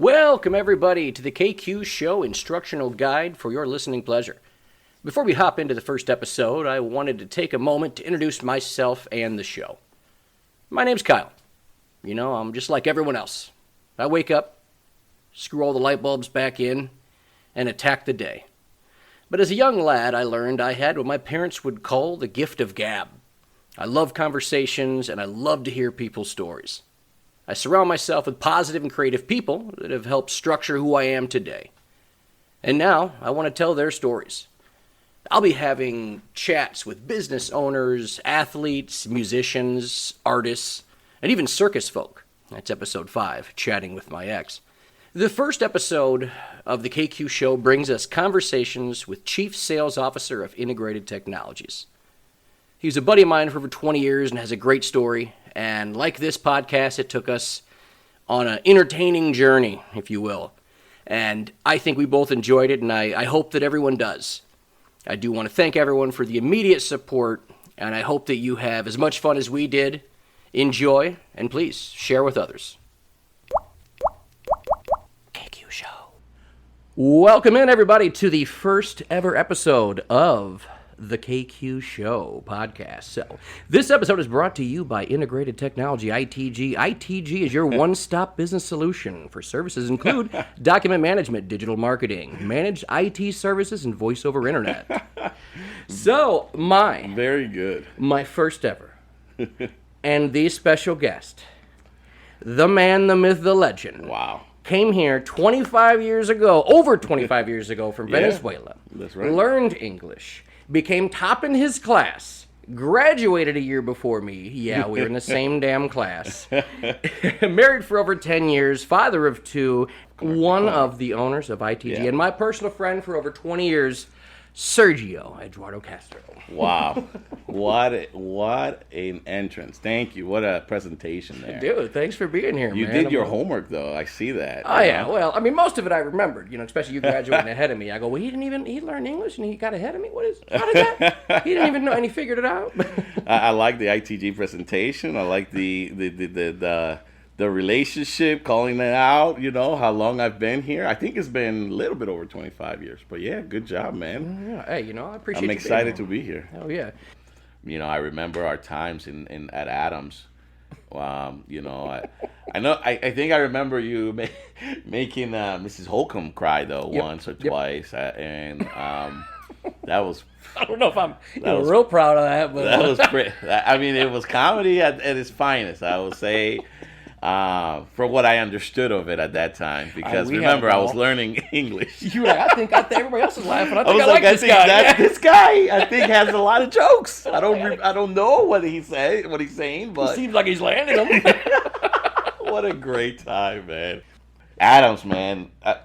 Welcome, everybody, to the KQ Show instructional guide for your listening pleasure. Before we hop into the first episode, I wanted to take a moment to introduce myself and the show. My name's Kyle. You know, I'm just like everyone else. I wake up, screw all the light bulbs back in, and attack the day. But as a young lad, I learned I had what my parents would call the gift of gab. I love conversations, and I love to hear people's stories. I surround myself with positive and creative people that have helped structure who I am today. And now, I want to tell their stories. I'll be having chats with business owners, athletes, musicians, artists, and even circus folk. That's episode 5, Chatting with My Ex. The first episode of the KQ Show brings us conversations with Chief Sales Officer of Integrated Technologies. He's a buddy of mine for over 20 years and has a great story. And like this podcast, it took us on an entertaining journey, if you will. And I think we both enjoyed it, and I hope that everyone does. I do want to thank everyone for the immediate support, and I hope that you have as much fun as we did. Enjoy, and please share with others. KQ Show. Welcome in, everybody, to the first ever episode of the KQ Show podcast. So, this episode is brought to you by Integrated Technology, ITG. ITG is your one-stop business solution for services include document management, digital marketing, managed IT services, and voice over internet. So, Very good. My first ever, and the special guest, the man, the myth, the legend. Wow. Came here 25 years ago, over 25 years ago from Venezuela. That's right. Learned English. Became top in his class, graduated a year before me. Yeah, we were in the same damn class. Married for over 10 years, father of 2, one of the owners of ITG, and my personal friend for over 20 years, Sergio Eduardo Castro. Wow. What an entrance. Thank you. What a presentation there. Dude, thanks for being here, You man. did your homework, though. I see that. Oh, yeah. Well, I mean, most of it I remembered, especially you graduating ahead of me. I go, well, he learned English and he got ahead of me? How did that? He didn't even know, and he figured it out. I like the ITG presentation. I like the relationship, calling it out, how long I've been here. I think it's been a little bit over 25 years. But yeah, good job, man. Yeah. Hey, I appreciate I'm you excited to be here. Oh, yeah. I remember our times at Adams. I think I remember you making Mrs. Holcomb cry, though, once or twice. And that was... I don't know if I'm real proud of that, but... That was pretty... I mean, it was comedy at its finest, I would say. For what I understood of it at that time, because remember I was learning English. You were like, I think everybody else is laughing. I think I like this guy. This guy I think has a lot of jokes. I don't know what he's saying, but it seems like he's landing them. What a great time, man. Adams, man. I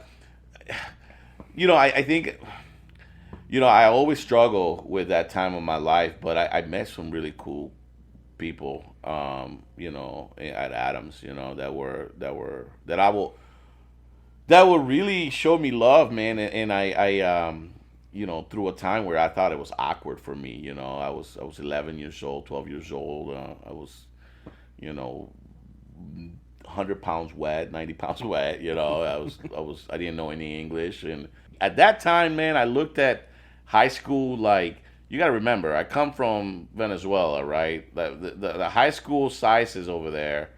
think I always struggle with that time of my life, but I met some really cool people, at Adams, that will really show me love, man. And I through a time where I thought it was awkward for me, I was 11 years old, 12 years old. I was, 100 pounds wet, 90 pounds wet, I didn't know any English. And at that time, man, I looked at high school like, you got to remember, I come from Venezuela, right? The high school sizes over there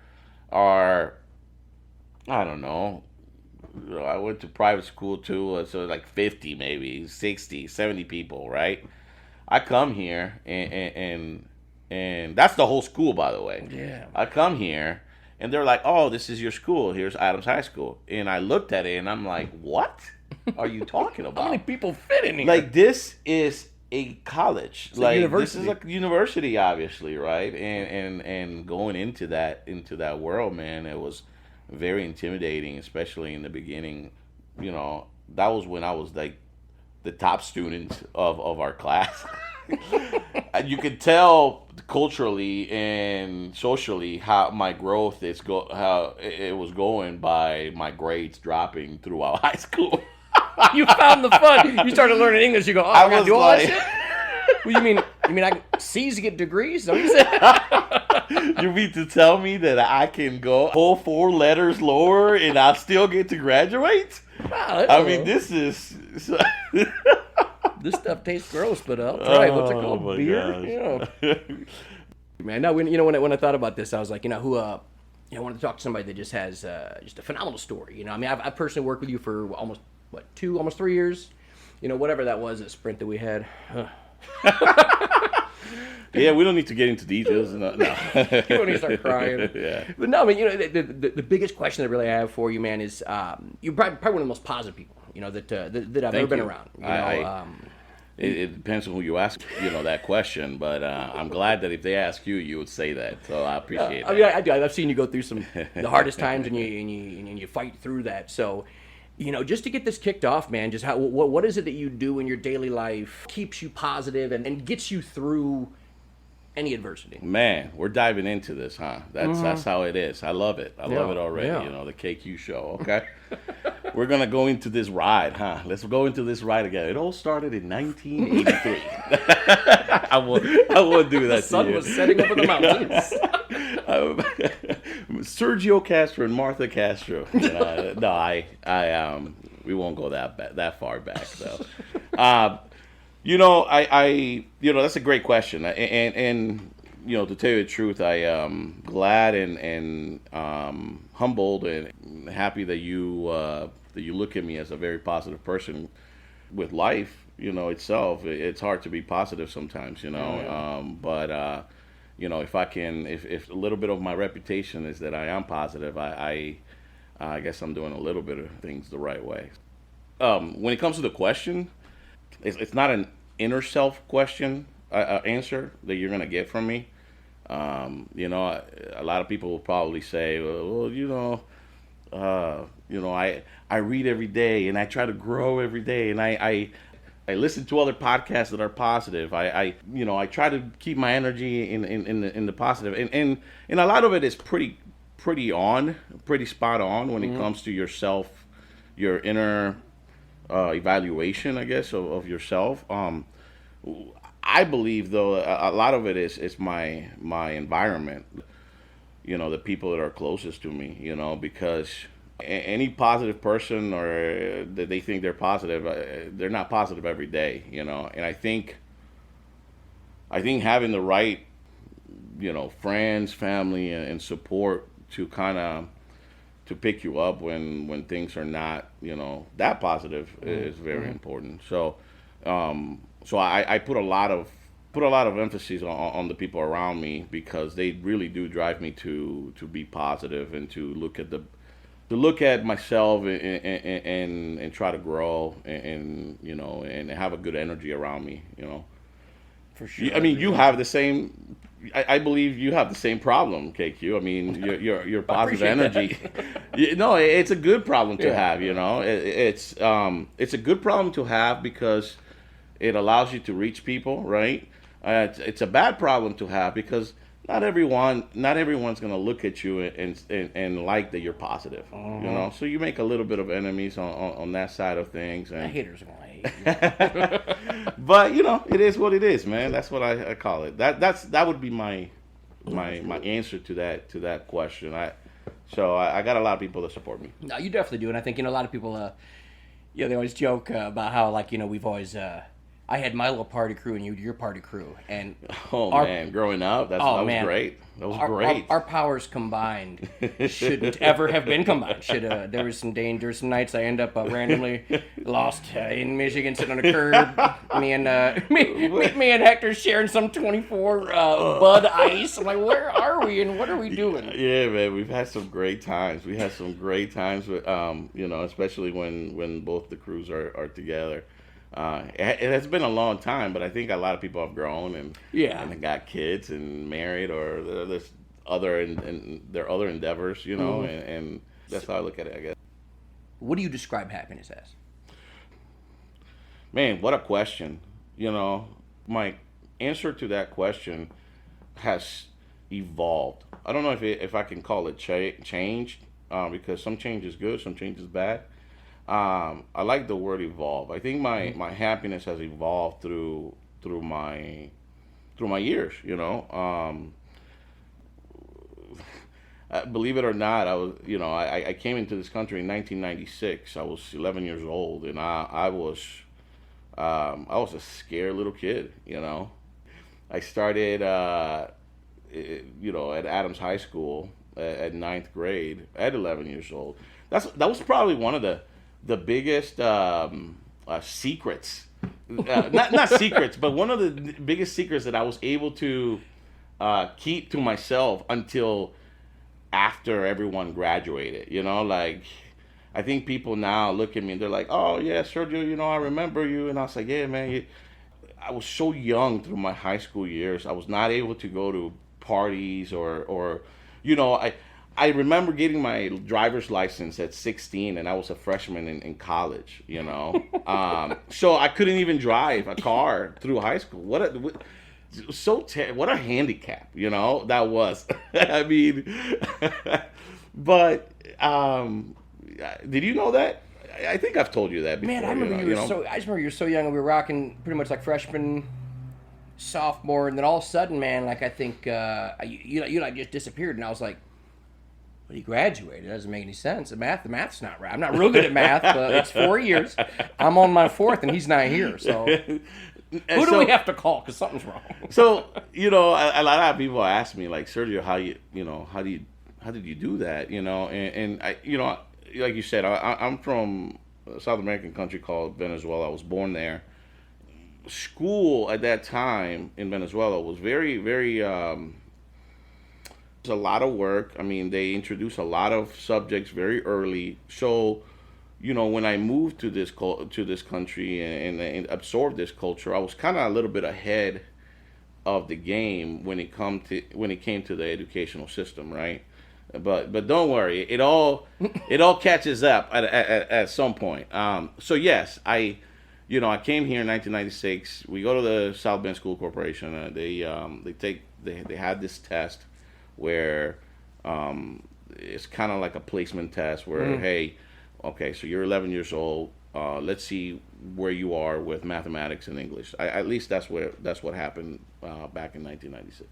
are, I don't know. I went to private school too, so like 50 maybe, 60, 70 people, right? I come here, and that's the whole school, by the way. Yeah. I come here, and they're like, oh, this is your school. Here's Adams High School. And I looked at it, and I'm like, what are you talking about? How many people fit in here? Like, this is a college, it's like university. This is a university, obviously, right? And going into that world, man, it was very intimidating, especially in the beginning. That was when I was like the top student of our class. You could tell culturally and socially how my growth how it was going by my grades dropping throughout high school. You found the fun. You started learning English. You go, oh, I gotta do all that shit? Well, you mean C's get degrees? Is that what you said? You mean to tell me that I can go whole 4 letters lower and I'll still get to graduate? I mean, this is... This stuff tastes gross, but I'll try. What's it called? my Beer? gosh. Man, no, when I thought about this, I was like, I wanted to talk to somebody that just has just a phenomenal story. I mean, I've personally worked with you for almost 3 years. Whatever that was, that sprint that we had. Yeah, we don't need to get into details. No. You don't need to start crying. Yeah. But no, I mean, the biggest question that really I have for you, man, is you're probably one of the most positive people, that I've ever been around. It depends on who you ask, that question. But I'm glad that if they ask you, you would say that. So I appreciate that. I mean, I do. I've seen you go through the hardest times, and you fight through that. So, just to get this kicked off, man, just what is it that you do in your daily life keeps you positive and gets you through any adversity? Man, we're diving into this, huh? That's how it is. I love it. I love it already. Yeah. The KQ show. Okay, we're gonna go into this ride, huh? Let's go into this ride again. It all started in 1983. I won't do that. The sun was setting over the mountains. Sergio Castro and Martha Castro. No, we won't go that far back though. That's a great question, and to tell you the truth, I am glad and humbled and happy that you look at me as a very positive person with life. Itself, it's hard to be positive sometimes, but if a little bit of my reputation is that I am positive, I guess I'm doing a little bit of things the right way. When it comes to the question, it's not an inner self question answer that you're gonna get from me. A lot of people will probably say, I read every day and I try to grow every day and I listen to other podcasts that are positive. I try to keep my energy in the positive, and a lot of it is pretty spot on when it comes to yourself, your inner evaluation, I guess, of yourself. I believe, though, a lot of it is my environment. The people that are closest to me. Because any positive person or that they think they're positive, they're not positive every day. And I think having the right, friends, family, and support to kind of to pick you up when things are not, that positive is very important. So, I put a lot of emphasis on the people around me because they really do drive me to be positive and to look at myself and try to grow and have a good energy around me. For sure. I mean, you have the same. I believe you have the same problem, KQ. I mean, your positive energy. It's a good problem to have. It's a good problem to have because it allows you to reach people, right? It's a bad problem to have because not everyone's going to look at you and like that you're positive. So you make a little bit of enemies on that side of things. And the haters are going to hate you. But it is what it is, man. That's what I call it. That would be my answer to that question. I got a lot of people that support me. No, you definitely do, and I think a lot of people, they always joke about how we've always. I had my little party crew and you your party crew, and man, growing up, that was great. That was great. Our powers combined shouldn't ever have been combined. There was some dangerous nights I end up randomly lost in Michigan, sitting on a curb. Me and Hector sharing some 24 Bud Ice. I'm like, where are we and what are we doing? Yeah, man, we've had some great times. We had some great times with, especially when both the crews are together. It has been a long time, but I think a lot of people have grown and got kids and married, or there's other their other endeavors, and that's how I look at it, I guess. What do you describe happiness as? Man, what a question. My answer to that question has evolved. I don't know if I can call it changed, because some change is good, some change is bad. I like the word evolve. I think my happiness has evolved through my years. believe it or not, I came into this country in 1996. I was 11 years old, and I was a scared little kid. I started, at Adams High School at ninth grade at 11 years old. That was probably one of the biggest secrets. Not secrets, but one of the biggest secrets that I was able to keep to myself until after everyone graduated. Like, I think people now look at me and they're like, "Oh yeah, Sergio, I remember you." And I was like, "Yeah, man." I was so young through my high school years. I was not able to go to parties or I remember getting my driver's license at 16, and I was a freshman in college. So I couldn't even drive a car through high school. What a handicap, that was. I mean, but did you know that? I think I've told you that before. Man, I remember I just remember you were so young, and we were rocking pretty much like freshman, sophomore, and then all of a sudden, man, like I think you like just disappeared, and I was like, "Well, he graduated. It doesn't make any sense. The math's not right. I'm not real good at math, but it's 4 years. I'm on my fourth, and he's not here. So who do we have to call? Because something's wrong." So a lot of people ask me like, "Sergio, how did you do that?" And I, like you said, I'm from a South American country called Venezuela. I was born there. School at that time in Venezuela was very, very. It's a lot of work. I mean, they introduced a lot of subjects very early. So, when I moved to this country and absorbed this culture, I was kind of a little bit ahead of the game when it came to the educational system, right? But don't worry, it all catches up at some point. So yes, I came here in 1996. We go to the South Bend School Corporation. They had this test where it's kind of like a placement test where hey, okay, so you're 11 years old. Let's see where you are with mathematics and English. At least that's what happened back in 1996,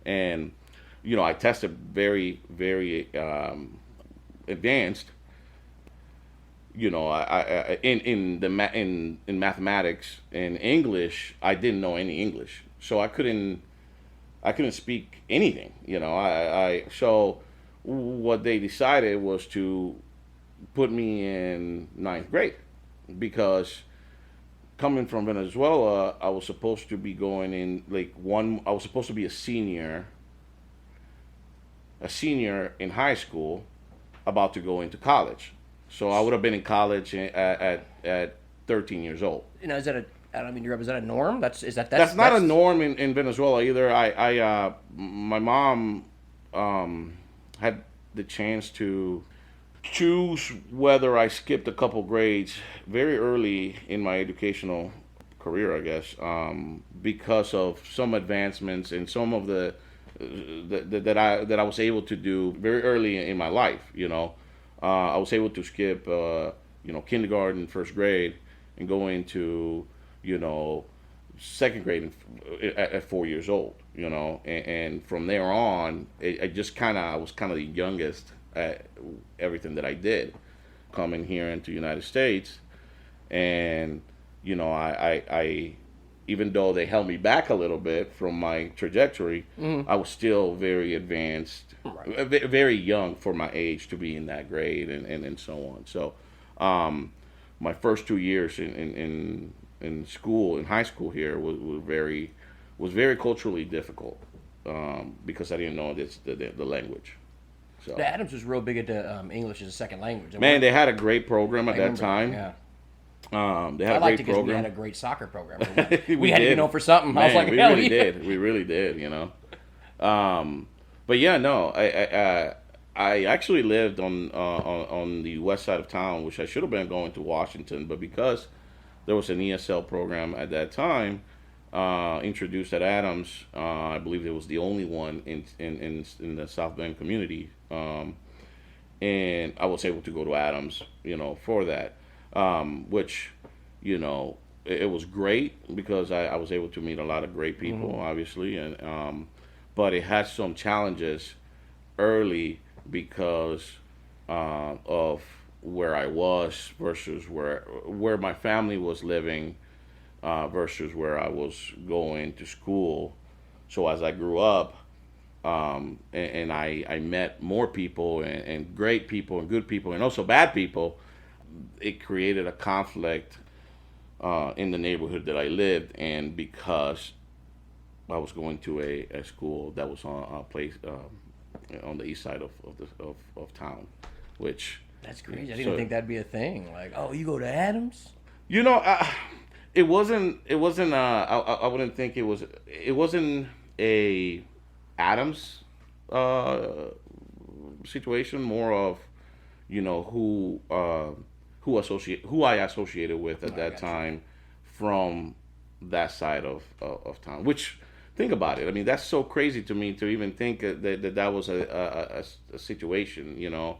and I tested very, very advanced. I in mathematics and English, I didn't know any English, so I couldn't speak anything. So what they decided was to put me in ninth grade because coming from Venezuela, I was supposed to be going in I was supposed to be a senior in high school, about to go into college. So I would have been in college at 13 years old. Is that is that a norm? That's not a norm in Venezuela either. My mom had the chance to choose whether I skipped a couple grades very early in my educational career, I guess, because of some advancements and some of that I was able to do very early in my life. I was able to skip kindergarten, first grade, and go into second grade at 4 years old. And from there on, I was kind of the youngest at everything that I did. Coming here into the United States, and I even though they held me back a little bit from my trajectory, I was still very advanced, right, very young for my age to be in that grade and so on. So my first 2 years in school, in high school here, was very culturally difficult because I didn't know the language. So Adams was real big into English as a second language. Man, they had a great program at that time. Yeah. They had a great program. We had a great soccer program. We had to be known for something. Man, I was like, we really did. We really did. But yeah, no, I actually lived on the west side of town, which I should have been going to Washington, but because there was an ESL program at that time introduced at Adams, I believe it was the only one in the South Bend community, and I was able to go to Adams, for that. Which, it was great because I was able to meet a lot of great people, obviously, and but it had some challenges early because of where I was versus where my family was living versus where I was going to school. So as I grew up, and I met more people and great people and good people and also bad people, it created a conflict in the neighborhood that I lived in because I was going to a school that was on a place on the east side of town, which That's crazy. I didn't think that'd be a thing. Like, oh, you go to Adams? you know it wasn't I wouldn't think it was it wasn't a Adams situation, more of who I associated with at that time from that side of town. Which, think about it. I mean, that's so crazy to me to even think that was a situation.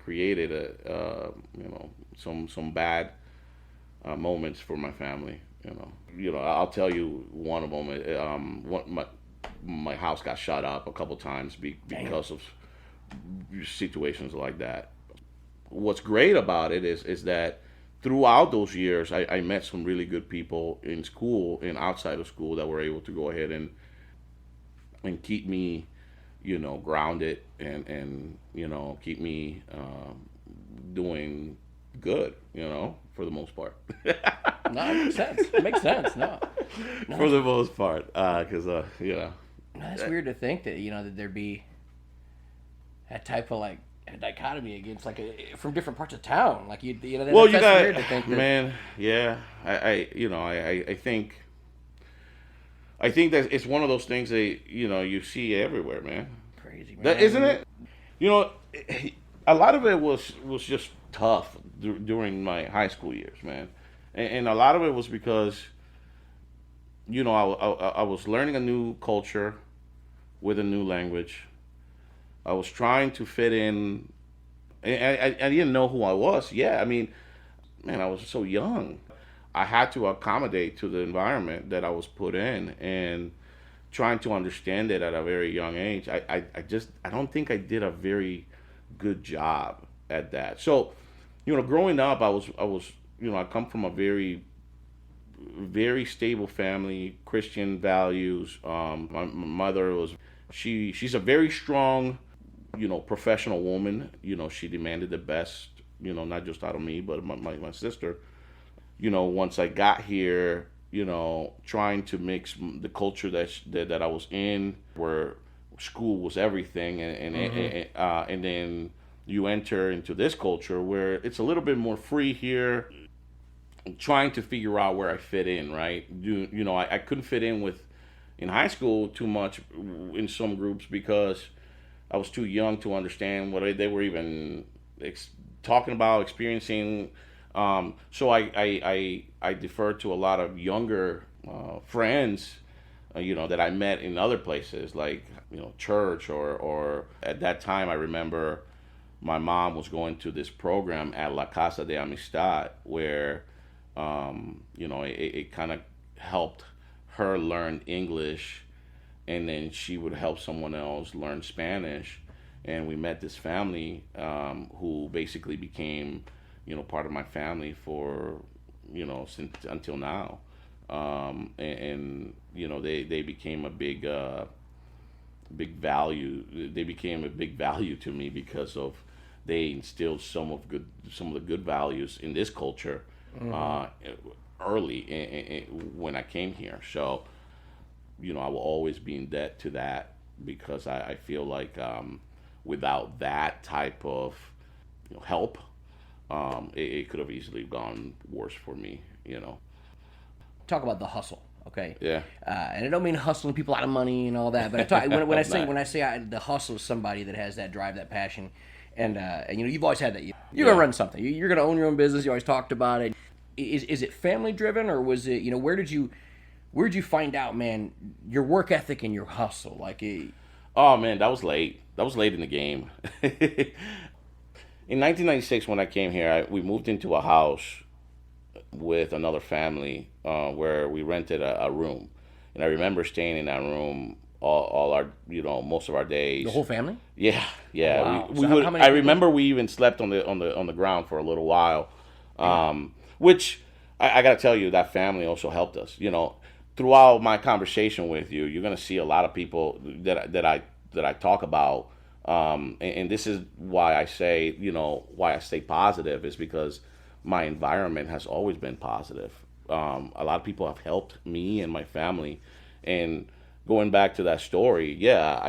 Created some bad moments for my family. I'll tell you one of them. My house got shot up a couple times because of situations like that. What's great about it is that throughout those years, I met some really good people in school and outside of school that were able to go ahead and keep me, grounded and keep me doing good, for the most part. No, it makes sense. It makes sense. No. For the most part, because No, that's weird to think that that there'd be that type of like a dichotomy against from different parts of town. Like that's weird to think that. Man, yeah, I think that it's one of those things that you see everywhere, man. Crazy, man. That isn't it. A lot of it was just tough during my high school years, man, and a lot of it was because I was learning a new culture with a new language. I was trying to fit in. I didn't know who I was. Yeah, I mean, man, I was so young. I had to accommodate to the environment that I was put in, and trying to understand it at a very young age. I don't think I did a very good job at that. So, growing up, I was I come from a very very stable family, Christian values. My mother she's a very strong, professional woman. She demanded the best, not just out of me, but my sister. Once I got here, trying to mix the culture that I was in, where school was everything, and then you enter into this culture where it's a little bit more free here. Trying to figure out where I fit in, right? I couldn't fit in high school too much in some groups because I was too young to understand what they were even talking about, experiencing. So I deferred to a lot of younger friends, that I met in other places, like church or at that time I remember my mom was going to this program at La Casa de Amistad where it kind of helped her learn English, and then she would help someone else learn Spanish. And we met this family who basically became, part of my family for, since until now. They became a big value. They became a big value to me because of they instilled some of the good values in this culture early when I came here. So, I will always be in debt to that because I feel like without that type of help, it could have easily gone worse for me. Talk about the hustle, okay? Yeah. And I don't mean hustling people out of money and all that, but when I say the hustle is somebody that has that drive, that passion, and you've always had that. You're gonna run something. You're gonna own your own business. You always talked about it. Is it family driven, or was it where did you find out, man, your work ethic and your hustle? Oh man, that was late. That was late in the game. In 1996, when I came here, we moved into a house with another family where we rented a room, and I remember staying in that room all our, most of our days. The whole family? Yeah, yeah. Wow. We So would. how many I people? remember we even slept on the ground for a little while, which I got to tell you, that family also helped us. Throughout my conversation with you, you're gonna see a lot of people that I talk about, and this is why I say, why I stay positive is because my environment has always been positive. A lot of people have helped me and my family, and going back to that story, yeah,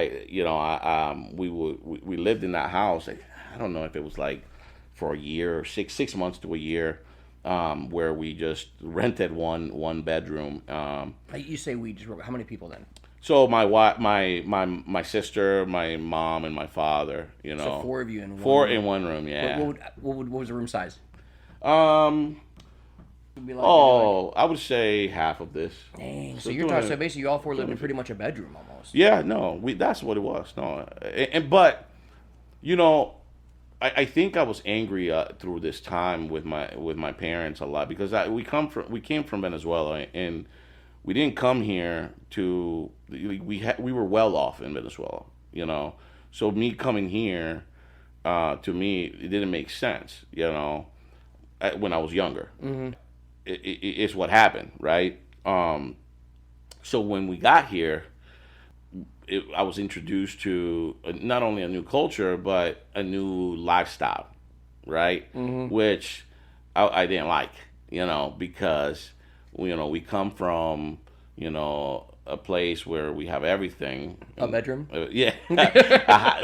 we lived in that house. I don't know if it was like for a year, 6 months to a year, where we just rented one bedroom. You say we just. How many people then? So my sister, my mom, and my father. So four of you in one. Four room. in one room. Yeah. What was the room size? Would be like, I would say half of this. Dang. So you're talking. So basically, you all four lived in pretty much a bedroom almost. Yeah. No. That's what it was. No. But I think I was angry through this time with my parents a lot because we came from Venezuela, and we didn't come here to we were well off in Venezuela, So me coming here, to me, it didn't make sense, when I was younger. Mm-hmm. It's what happened, right? So when we got here, I was introduced to not only a new culture but a new lifestyle, right? Mm-hmm. Which I didn't like, because we come from a place where we have everything. A bedroom? Yeah,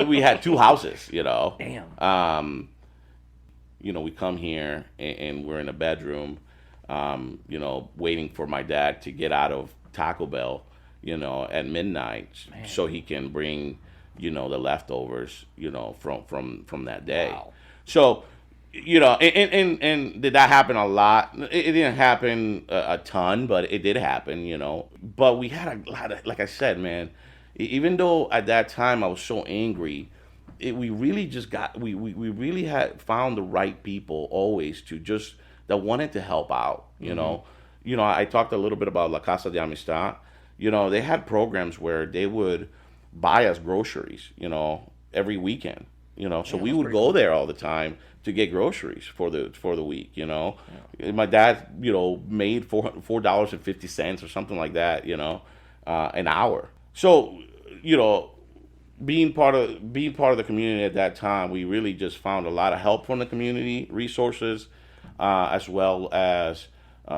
we had two houses, Damn. We come here and we're in a bedroom, waiting for my dad to get out of Taco Bell, at midnight, Man. so he can bring, the leftovers, from that day. Wow. So, and did that happen a lot? It didn't happen a ton, but it did happen, But we had a lot of, like I said, man, even though at that time I was so angry, we really just we really had found the right people always that wanted to help out, Mm-hmm. I talked a little bit about La Casa de Amistad. They had programs where they would buy us groceries, every weekend, so we would go there all the time to get groceries for the week, Yeah. My dad, made $4.50 or something like that, an hour. So, being part of the community at that time, we really just found a lot of help from the community, resources, as well as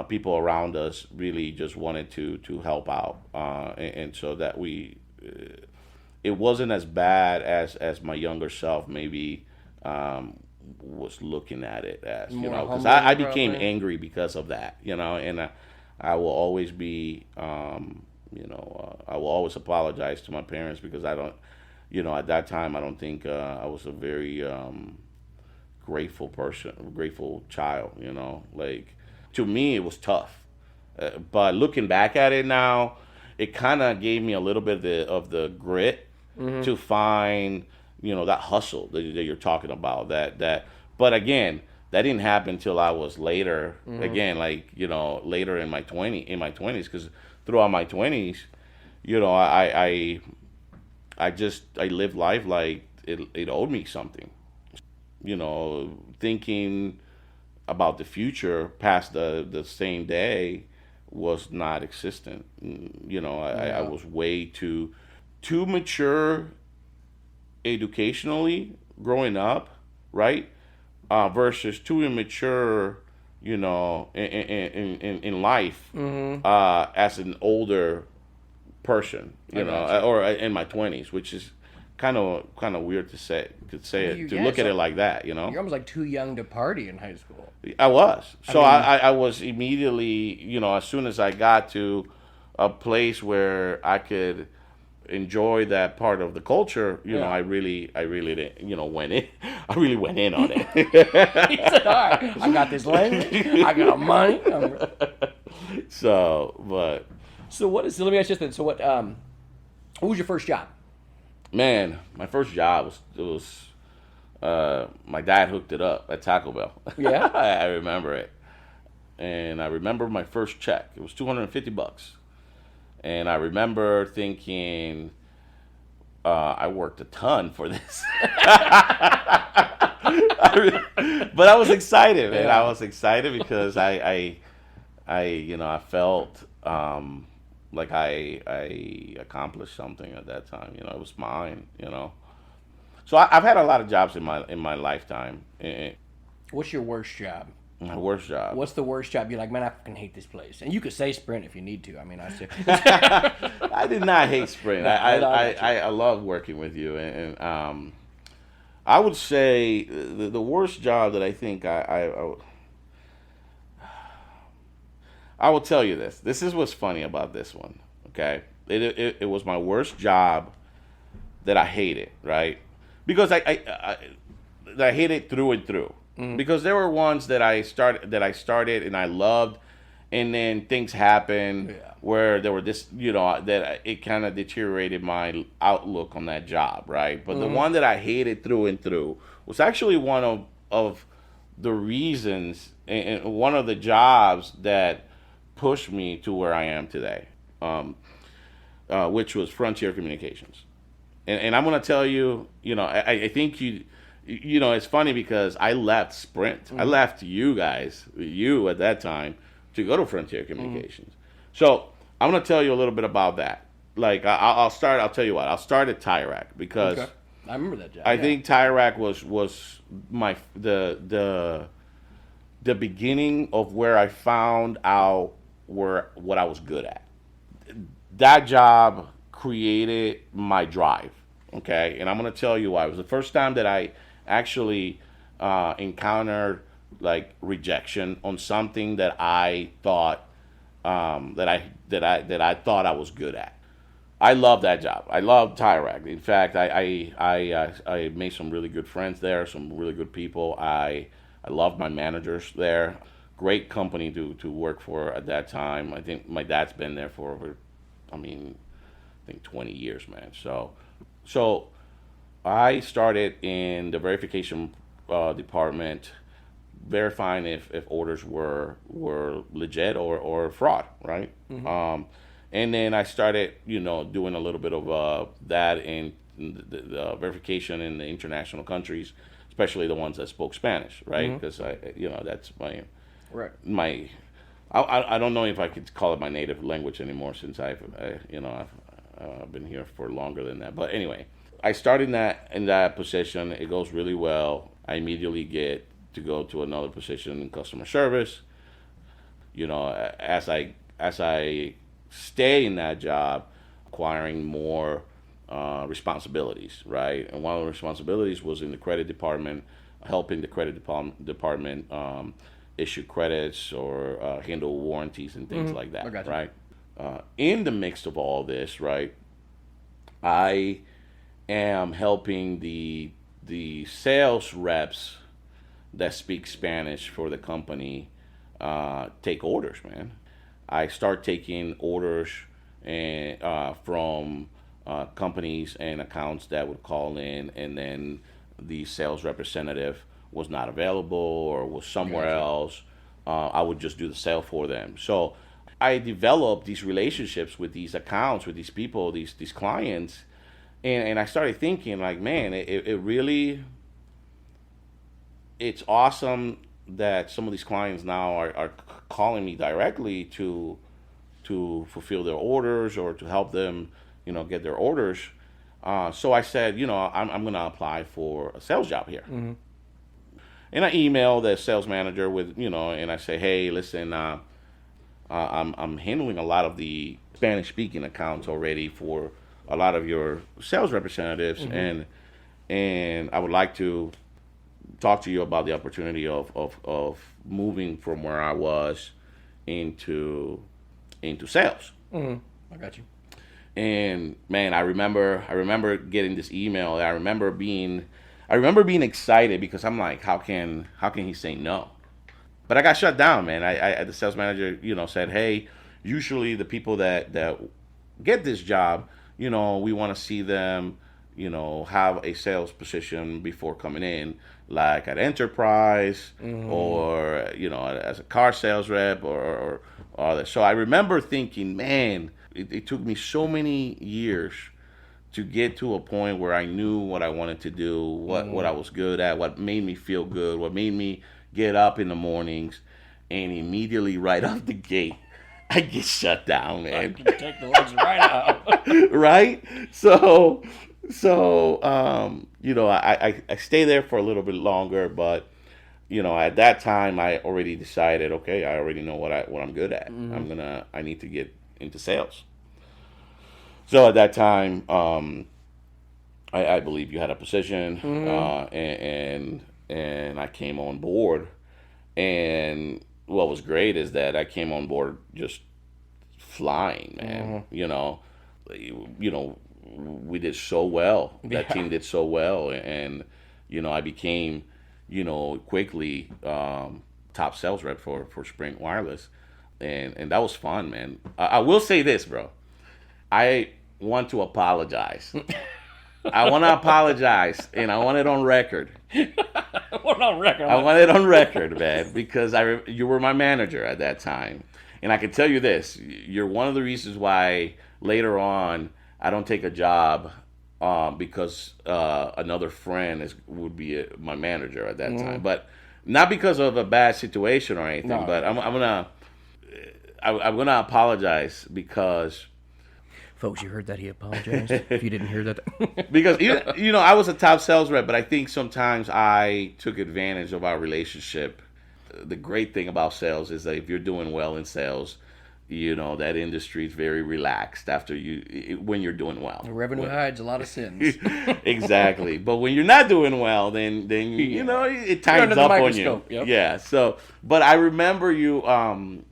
people around us really just wanted to help out, and so that it wasn't as bad as my younger self maybe was looking at it as, because I became angry because of that, and I will always be, I will always apologize to my parents because I don't, at that time I don't think I was a very grateful child, like. To me, it was tough, but looking back at it now, it kind of gave me a little bit of the grit Mm-hmm. to find, that hustle that you're talking about. But again, that didn't happen until I was later. Mm-hmm. Again, like later in my 20s, because throughout my 20s, I lived life like it owed me something, thinking about the future past the same day was not existent. I was way too mature educationally growing up, right? Versus too immature, in life, Mm-hmm. as an older person, or in my 20s, which is kind of weird to say look at it like that, You're almost like too young to party in high school. I was. So I mean- I was immediately, as soon as I got to a place where I could enjoy that part of the culture, Yeah. I really did, went in. I really went in on it. He said, all right, I got this language, I got money. So let me ask you this. So what was your first job? Man, my first job was my dad hooked it up at Taco Bell. Yeah? I remember it. And I remember my first check. It was $250. And I remember thinking, I worked a ton for this. But I was excited, man. I was excited because I I felt like I accomplished something at that time. It was mine. So I've had a lot of jobs in my lifetime. What's your worst job? My worst job. What's the worst job you're like, man, I fucking hate this place? And you could say Sprint if you need to. I mean, I say. I did not hate Sprint. I love working with you, and I would say the worst job that I think I will tell you this. This is what's funny about this one. Okay, it was my worst job that I hated, right? Because I hate it through and through. Mm-hmm. Because there were ones that I started and I loved, and then things happened where there were that it kind of deteriorated my outlook on that job, right? But the one that I hated through and through was actually one of the reasons and one of the jobs that pushed me to where I am today, which was Frontier Communications. And I'm going to tell you, I think it's funny because I left Sprint. Mm-hmm. I left you at that time to go to Frontier Communications. Mm-hmm. So I'm going to tell you a little bit about that. Like I'll tell you what, I'll start at Tire Rack because I remember that job. I think Tire Rack was the beginning of where I found out what I was good at. That job created my drive. Okay, and I'm gonna tell you why. It was the first time that I actually encountered like rejection on something that I thought that I thought I was good at. I love that job. I love Tire Rack. In fact, I made some really good friends there, some really good people. I loved my managers there. Great company to work for at that time. I think my dad's been there for over, I think 20 years, man. So I started in the verification department, verifying if orders were legit or fraud, right? Mm-hmm. And then I started, doing a little bit of that in the verification in the international countries, especially the ones that spoke Spanish, right? Because that's my I don't know if I could call it my native language anymore since I've been here for longer than that. But anyway, I started in that position. It goes really well. I immediately get to go to another position in customer service. As I stay in that job, acquiring more responsibilities, right? And one of the responsibilities was in the credit department, helping the credit department issue credits or handle warranties and things like that, right? In the midst of all this, right, I am helping the sales reps that speak Spanish for the company take orders, man. I start taking orders from companies and accounts that would call in, and then the sales representative was not available or was somewhere else. I would just do the sale for them. So I developed these relationships with these accounts, with these people, these clients, and I started thinking, like, man, it really, it's awesome that some of these clients now are calling me directly to fulfill their orders or to help them, get their orders. So I said, I'm going to apply for a sales job here. Mm-hmm. And I emailed the sales manager with, and I say, hey, listen, I'm handling a lot of the Spanish-speaking accounts already for a lot of your sales representatives, mm-hmm. and I would like to talk to you about the opportunity of moving from where I was into sales. Mm-hmm. I got you. And man, I remember getting this email. I remember being excited because I'm like, how can he say no? But I got shut down, man. The sales manager, said, hey, usually the people that get this job, we want to see them, have a sales position before coming in, like at Enterprise, mm-hmm. or as a car sales rep or other. So I remember thinking, man, it took me so many years to get to a point where I knew what I wanted to do, what I was good at, what made me feel good, what made me get up in the mornings, and immediately right off the gate, I get shut down, man. You take the legs right out. Right? I stay there for a little bit longer, but at that time I already decided, okay, I already know what I'm good at. I need to get into sales. So at that time, I believe you had a position, and I came on board. And what was great is that I came on board just flying, man. We did so well. That team did so well, and I became, quickly top sales rep for Sprint Wireless, and that was fun, man. I will say this, bro. I want to apologize. I want to apologize, and I want it on record. I want it on record, man, because you were my manager at that time. And I can tell you this, you're one of the reasons why later on I don't take a job because another friend would be my manager at that time. But not because of a bad situation or anything, but I'm gonna apologize because... Folks, you heard that he apologized? If you didn't hear that. Because, I was a top sales rep, but I think sometimes I took advantage of our relationship. The great thing about sales is that if you're doing well in sales, that industry is very relaxed when you're doing well. The revenue hides a lot of sins. Exactly. But when you're not doing well, then it tightens up on you. Yep. Yeah. So, but I remember you, when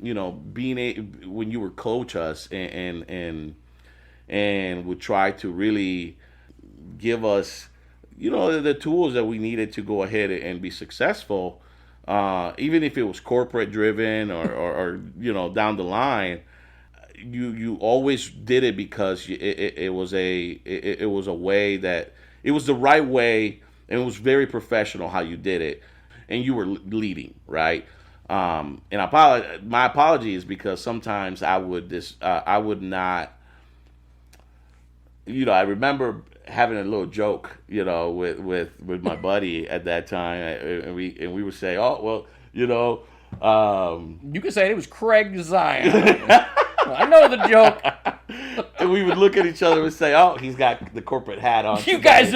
you were coach us and would try to really give us, the tools that we needed to go ahead and be successful, even if it was corporate driven or down the line. You always did it because it was a way that it was the right way, and it was very professional how you did it, and you were leading, right? And my apology is because sometimes I would not. I remember having a little joke, with my buddy at that time, and we would say, oh well, you could say it was Craig Zion. I know the joke. And we would look at each other and say, oh, he's got the corporate hat on. You guys,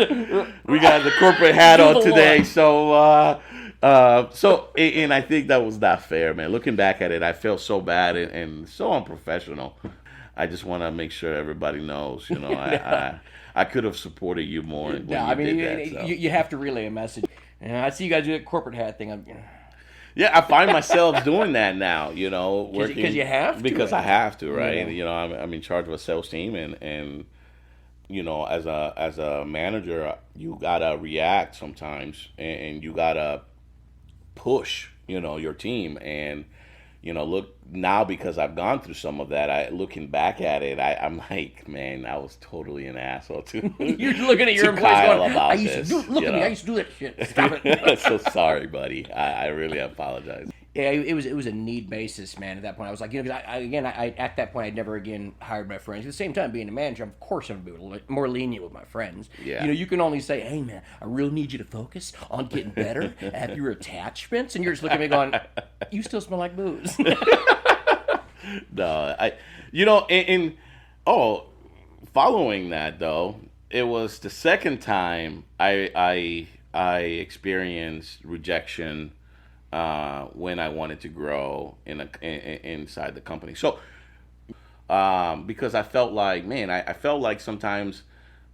we got the corporate hat on today, so and I think that was not fair, man. Looking back at it, I felt so bad and so unprofessional. I just want to make sure everybody knows, I could have supported you more when you did that. So. You have to relay a message. I see you guys do that corporate hat thing. Yeah, I find myself doing that now, working. Because you have to. Because I have to, right? Yeah. I'm in charge of a sales team, and as a manager, you gotta react sometimes, and you gotta push, your team, and look now, because I've gone through some of that. Looking back at it, I'm like, man, I was totally an asshole too. You're looking at your employees going, I used to do that shit. Stop it. So sorry, buddy. I really apologize. Yeah, it was a need basis, man. At that point, I was like, because I at that point, I'd never again hired my friends. At the same time, being a manager, of course, I'm going to be more lenient with my friends. Yeah. You can only say, hey, man, I really need you to focus on getting better at your attachments, and you're just looking at me going, you still smell like booze. No, following that though, it was the second time I experienced rejection. When I wanted to grow inside the company. So, because I felt like, man, I felt like sometimes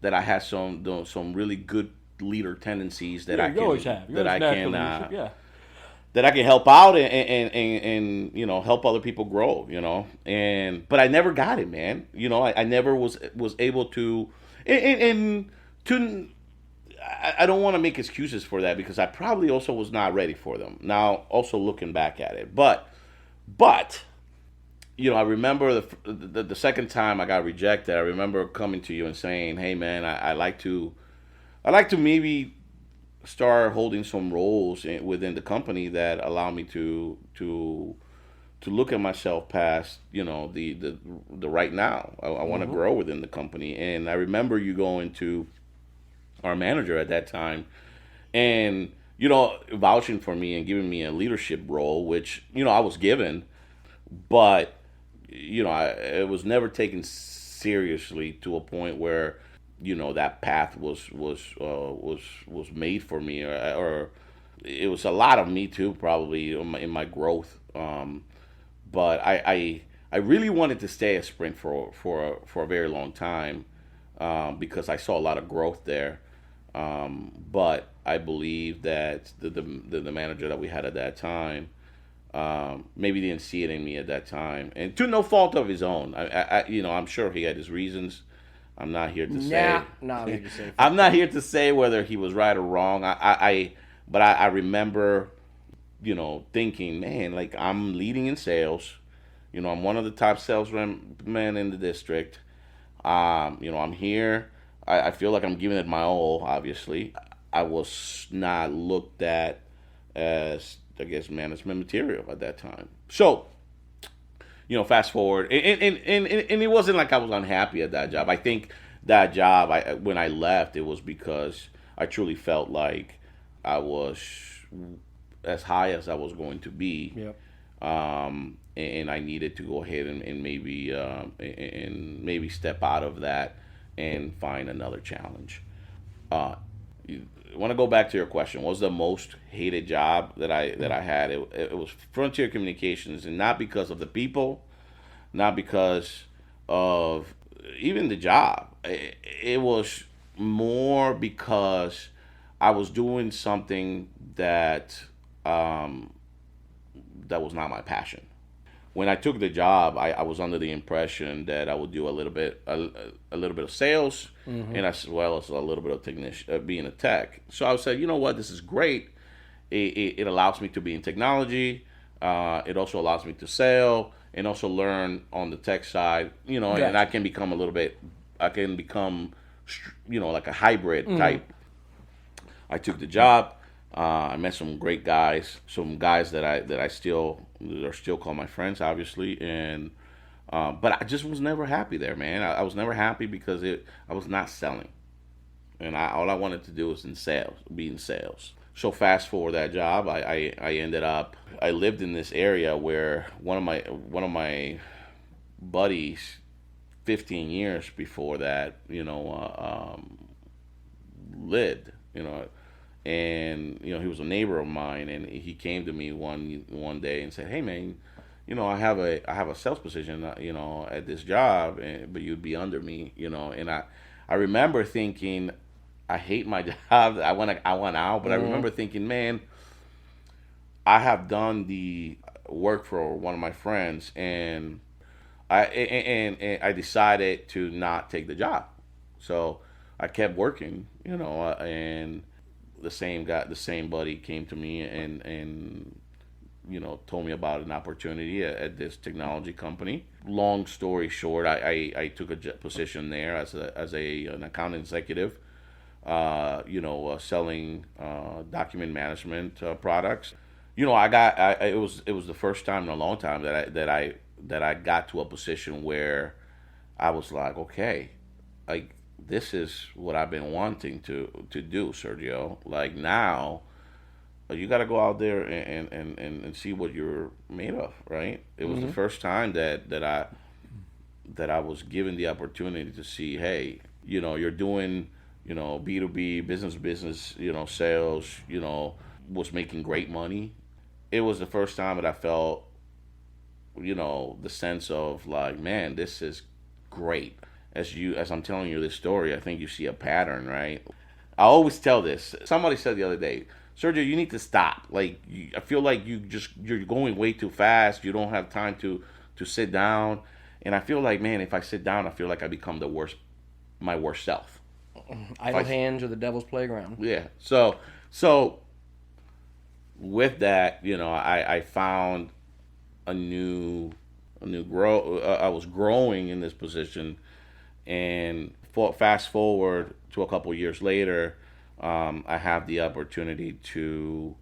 that I had some really good leader tendencies that I can help out and help other people grow, but I never got it, man. I never was able to, I don't want to make excuses for that because I probably also was not ready for them. Now, also looking back at it, but I remember the second time I got rejected. I remember coming to you and saying, "Hey, man, I like to maybe start holding some roles within the company that allow me to to look at myself past, the right now. I want to grow within the company. And I remember you going to our manager at that time and, vouching for me and giving me a leadership role, which, I was given, but, it was never taken seriously to a point where, that path was made for me, or it was a lot of me too, probably in my growth. But I really wanted to stay at Sprint for a very long time, because I saw a lot of growth there. But I believe that the manager that we had at that time, maybe didn't see it in me at that time, and to no fault of his own. I'm sure he had his reasons. I'm not here to say. Not here to say. I'm not here to say whether he was right or wrong. But I remember, thinking, man, like, I'm leading in sales. I'm one of the top salesmen in the district. I'm here. I feel like I'm giving it my all, obviously. I was not looked at as, I guess, management material at that time. So, fast forward. And it wasn't like I was unhappy at that job. I think that job, when I left, it was because I truly felt like I was as high as I was going to be. Yep. And I needed to go ahead and maybe step out of that and find another challenge. I want to go back to your question. What was the most hated job that I had? It was Frontier Communications, and not because of the people, not because of even the job. It was more because I was doing something that was not my passion. When I took the job, I was under the impression that I would do a little bit of sales, and as well as a little bit of being a tech. So I said, you know what, this is great. It allows me to be in technology. It also allows me to sell and also learn on the tech side. Gotcha. And I can become like a hybrid type. I took the job. I met some great guys, some guys that are still call my friends, obviously, and but I just was never happy there, man. I was never happy because I was not selling, and all I wanted to do was be in sales. So fast forward that job, I ended up, I lived in this area where one of my buddies, 15 years before that, lived, and he was a neighbor of mine, and he came to me one day and said, "Hey, man, I have a sales position, at this job, but you'd be under me, And I remember thinking, I hate my job. I want out, but I remember thinking, man, I have done the work for one of my friends, and I decided to not take the job. So I kept working, and the same buddy came to me and told me about an opportunity at this technology company. Long story short, I took a position there as an account executive, selling document management products. It was the first time in a long time that I got to a position where I was like, okay, like, this is what I've been wanting to do, Sergio. Like, now, you got to go out there and see what you're made of, right? It was the first time that I was given the opportunity to see, hey, you're doing, B2B, business, sales, was making great money. It was the first time that I felt, the sense of like, man, this is great. As I'm telling you this story, I think you see a pattern, right? I always tell this. Somebody said the other day, Sergio, you need to stop. Like, I feel like you're going way too fast. You don't have time to sit down. And I feel like, man, if I sit down, I feel like I become my worst self. Idle hands are the devil's playground. Yeah. So with that, I found a new grow. I was growing in this position. And fast forward to a couple years later, I have the opportunity to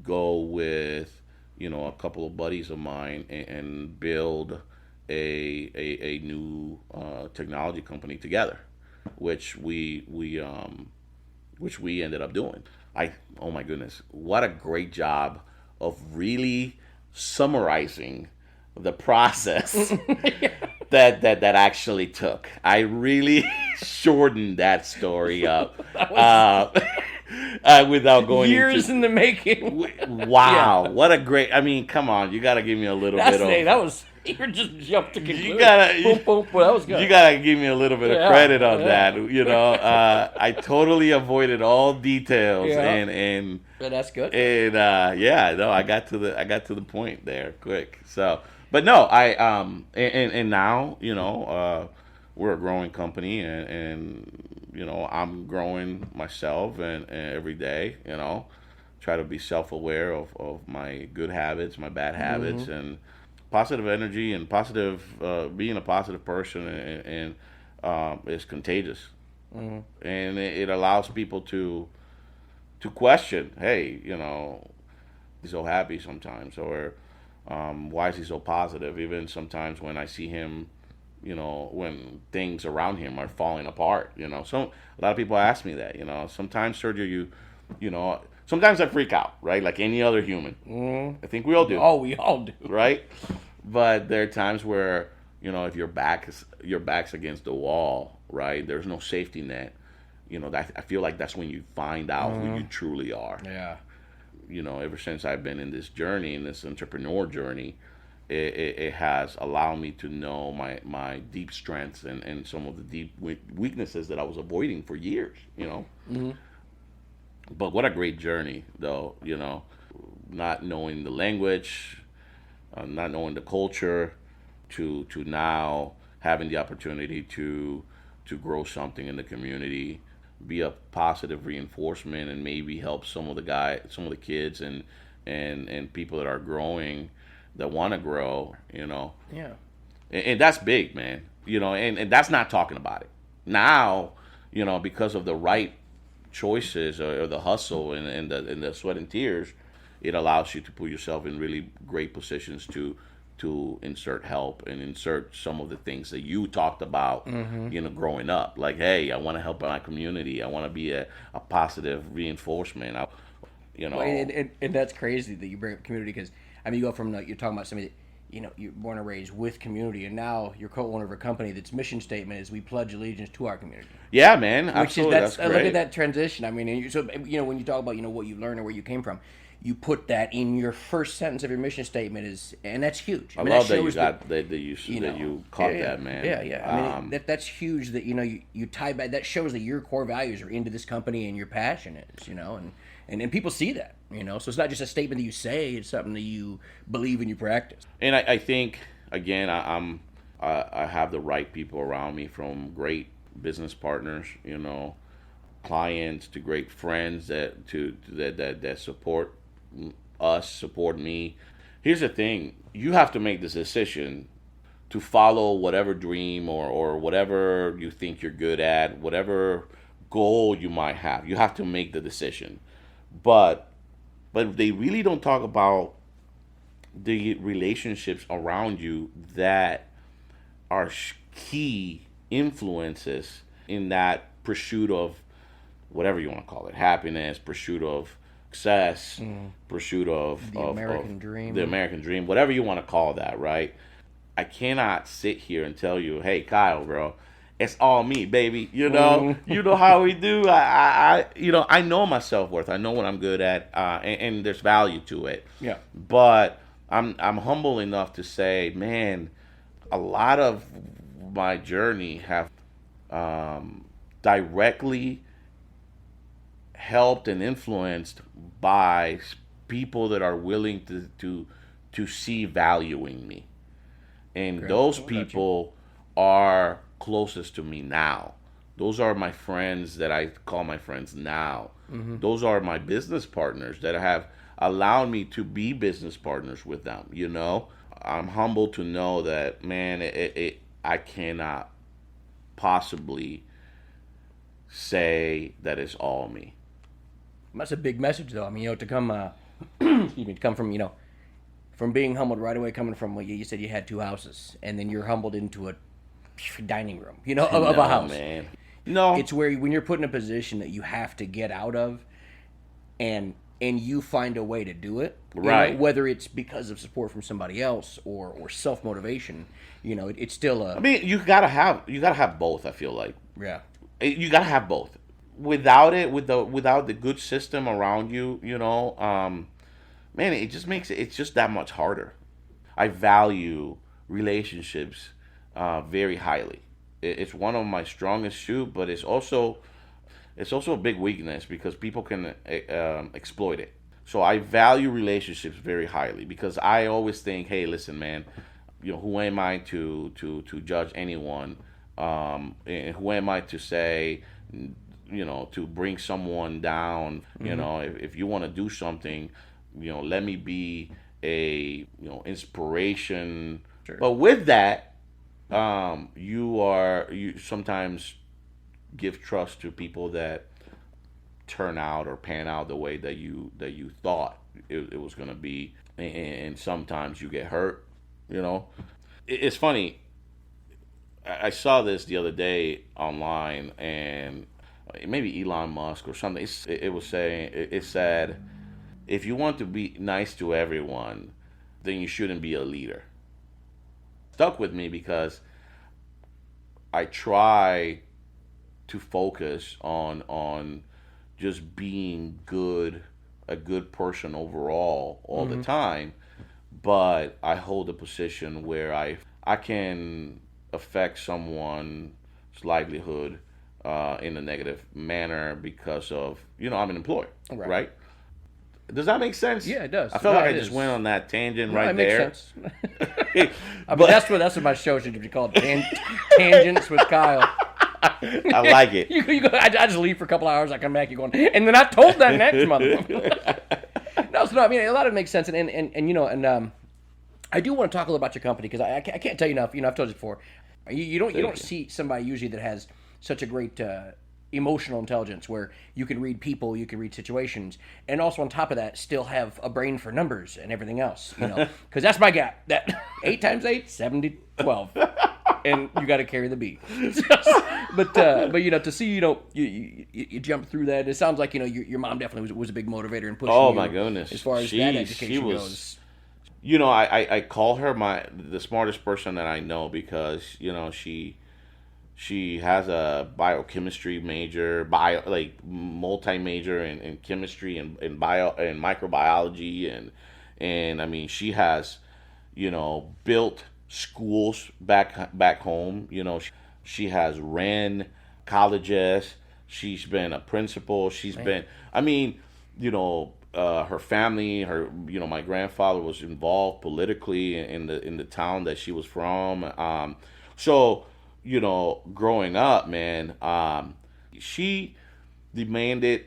go with a couple of buddies of mine and build a new technology company together, which we ended up doing. Oh my goodness, what a great job of really summarizing the process that actually took. I really shortened that story up without going years in the making. Wow, yeah. What a great! I mean, come on, you got to give me a little bit of. That was you just jumped to conclusion. You gotta, boom, boom. Well, that was good. You gotta give me a little bit of credit on that. I totally avoided all details and that's good. And I got to the point there quick. So, but no, and now we're a growing company and I'm growing myself and every day. Try to be self-aware of my good habits, my bad habits, and positive energy and positive being a positive person and is contagious, and it allows people to question, hey, he's so happy sometimes, or why is he so positive? Even sometimes when I see him, when things around him are falling apart, so a lot of people ask me that, sometimes, Sergio, sometimes I freak out, right? Like any other human. I think we all do. Oh, we all do. Right? But there are times where, if your back's against the wall, right? There's no safety net. I feel like that's when you find out who you truly are. Yeah. Ever since I've been in this journey, in this entrepreneur journey, it has allowed me to know my deep strengths and some of the deep weaknesses that I was avoiding for years, But what a great journey, though, not knowing the language, not knowing the culture, to to having the opportunity to grow something in the community, be a positive reinforcement, and maybe help some of the kids and people that are growing, that want to grow, Yeah. And that's big, man. And that's not talking about it. Now, because of the right choices or the hustle and the sweat and tears, it allows you to put yourself in really great positions to insert help and insert some of the things that you talked about, growing up. Like, hey, I want to help my community. I want to be a positive reinforcement. And that's crazy that you bring up community, because you go from you're talking about somebody that, you're born and raised with community, and now you're co-owner of a company that's mission statement is we pledge allegiance to our community. Yeah, man, absolutely. That's great. Look at that transition. when you talk about what you learned and where you came from, you put that in your first sentence of your mission statement and that's huge. I love that you caught that, man. Yeah. That's huge that you tie back. That shows that your core values are into this company and your passion is, and people see that, so it's not just a statement that you say, it's something that you believe and you practice. And I think, again, I have the right people around me, from great business partners, clients, to great friends that support us, support me. Here's the thing: you have to make this decision to follow whatever dream or whatever you think you're good at, whatever goal you might have. You have to make the decision. But they really don't talk about the relationships around you that are key influences in that pursuit of whatever you want to call it, happiness, pursuit of success, pursuit of the American dream. The American dream, whatever you want to call that, right? I cannot sit here and tell you, hey, Kyle, bro, it's all me, baby. You know how we do. I know my self-worth. I know what I'm good at, and there's value to it. Yeah. But I'm humble enough to say, man, a lot of my journey have directly helped and influenced by people that are willing to see value in me, and those people are closest to me now. Those are my friends that I call my friends now. Those are my business partners that have allowed me to be business partners with them. I'm humbled to know that, man, I cannot possibly say that it's all me. That's a big message, though. To come, excuse me, to come from from being humbled right away, coming from, well, you said you had 2 houses, and then you're humbled into a dining room, of a house. Man. No. It's where when you're put in a position that you have to get out of, and you find a way to do it, right? Whether it's because of support from somebody else or self motivation, it's still a. I mean, you gotta have both. I feel like Yeah. You gotta have both. Without it, without the good system around you, man, it just makes it's just that much harder. I value relationships very highly. It's one of my strongest suit, but it's also a big weakness because people can exploit it. So I value relationships very highly because I always think, hey, listen, man, who am I to judge anyone? And who am I to say, to bring someone down? Mm-hmm. If you want to do something, let me be a inspiration. Sure. But with that, you sometimes give trust to people that turn out or pan out the way that you thought it was going to be, and sometimes you get hurt. It's funny. I saw this the other day online, and maybe Elon Musk or something. It said, if you want to be nice to everyone, then you shouldn't be a leader. Stuck with me because I try to focus on just being a good person overall all mm-hmm. the time, but I hold a position where I can affect someone's livelihood in a negative manner because of I'm an employee, right? Does that make sense? Yeah, it does. I felt like I just went on that tangent right there. Makes sense. I mean, that's what my show should be called, Tangents with Kyle. I like it. You go, I just leave for a couple hours. I come back. You going, and then I told that next motherfucker. No, I mean, a lot of it makes sense, and I do want to talk a little about your company because I can't tell you enough. I've told you before. You don't see somebody usually that has such a great emotional intelligence where you can read people, you can read situations, and also on top of that, still have a brain for numbers and everything else. Because that's my gap. That 8 times 8, 70, 12. And you got to carry the beat. but to see you jump through that, it sounds like your mom definitely was a big motivator and pushing you. Oh my goodness! As far as that education goes, I call her the smartest person that I know because she has a biochemistry major, multi major in chemistry and bio and microbiology and I mean she has built schools back home. She has ran colleges. She's been a principal. She's been. I mean, her family. My grandfather was involved politically in the town that she was from. So growing up, man, she demanded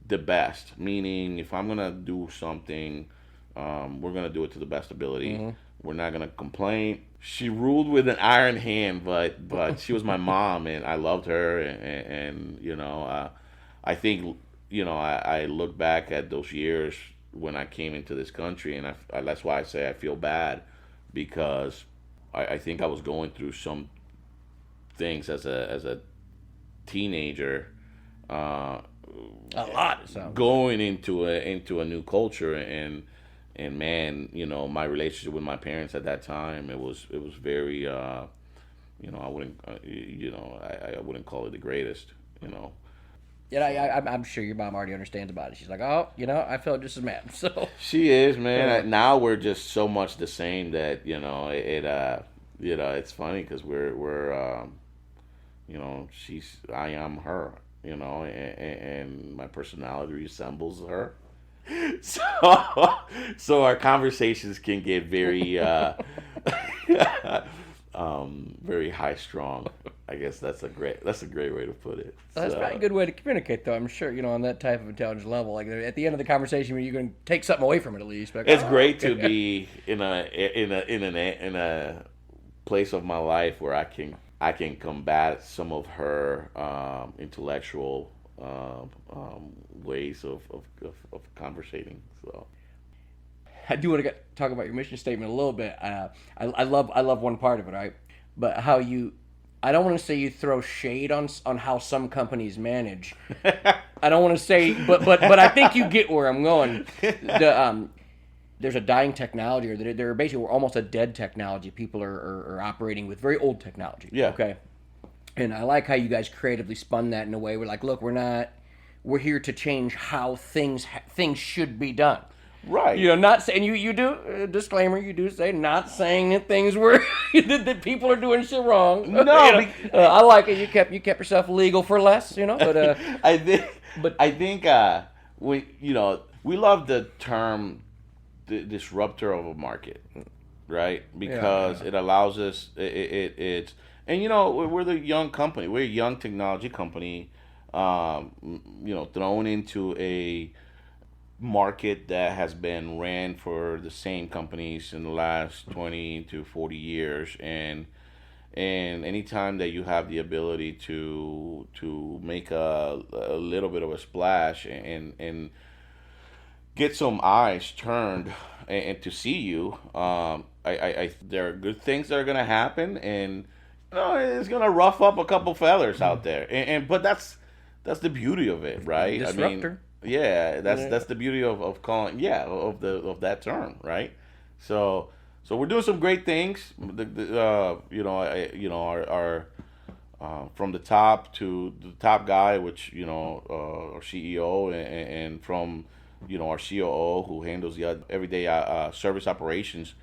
the best. Meaning, if I'm gonna do something, we're gonna do it to the best ability. Mm-hmm. We're not gonna complain. She ruled with an iron hand, but she was my mom, and I loved her. And I think I look back at those years when I came into this country, and that's why I say I feel bad because I think I was going through some things as a teenager. A lot. So. Going into a new culture and man, my relationship with my parents at that time, it was very, I wouldn't, I wouldn't call it the greatest, Yeah, I'm sure your mom already understands about it. She's like, oh, I felt just as mad. So she is, man. Now we're just so much the same that it's funny because we're I am her, and my personality resembles her. So our conversations can get very very high strung. I guess that's a great way to put it. That's probably a good way to communicate, though. I'm sure on that type of intelligence level. Like at the end of the conversation, you're going to take something away from it at least. Like, it's great to be in a place of my life where I can combat some of her intellectual ways of conversating. So I do want to talk about your mission statement a little bit. I love one part of it, right? But how you, I don't want to say you throw shade on how some companies manage. I don't want to say, but I think you get where I'm going. There's a dying technology, or they're basically almost a dead technology. People are operating with very old technology. Yeah. Okay. And I like how you guys creatively spun that in a way. We're like, look, we're here to change how things should be done. Right. Not saying you do disclaimer. You do say not saying that things were that people are doing shit wrong. No, I like it. You kept yourself legal for less. But I think we love the term disruptor of a market, right? Because it allows us it's and we're the young company. We're a young technology company, thrown into a market that has been ran for the same companies in the last 20 to 40 years, and anytime that you have the ability to make a little bit of a splash and get some eyes turned and to see you, I there are good things that are gonna happen, and it's gonna rough up a couple feathers out there, but that's the beauty of it, right? Disruptor. Yeah, that's the beauty of calling of that term, right? So we're doing some great things. Our from the top to the top guy, which our CEO, and from our COO who handles the everyday service operations.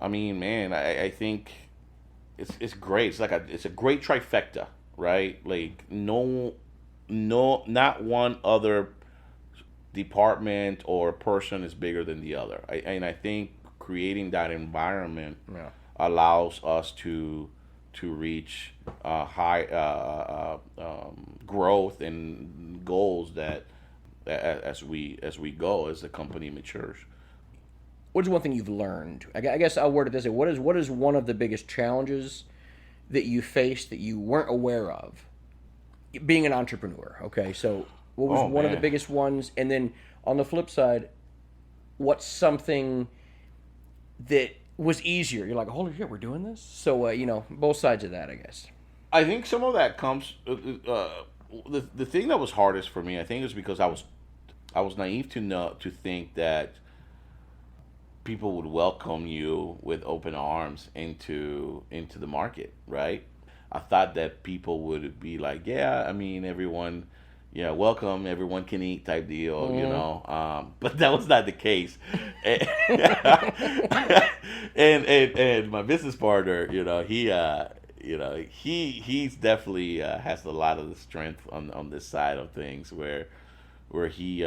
I mean, man, I think it's great. It's a great trifecta, right? Like not one other department or person is bigger than the other. I think creating that environment allows us to reach high growth and goals that as we go, as the company matures. What's one thing you've learned? I guess I'll word it this way: what is one of the biggest challenges that you faced that you weren't aware of being an entrepreneur? Okay, so what was one of the biggest ones? And then on the flip side, what's something that was easier? You're like, holy shit, we're doing this? So, both sides of that, I guess. I think some of that comes, the thing that was hardest for me, I think, is because I was naive to think that people would welcome you with open arms into the market, right? I thought that people would be like, yeah, I mean, everyone, welcome, everyone can eat type deal, but that was not the case. and my business partner, he's definitely has a lot of the strength on this side of things, where he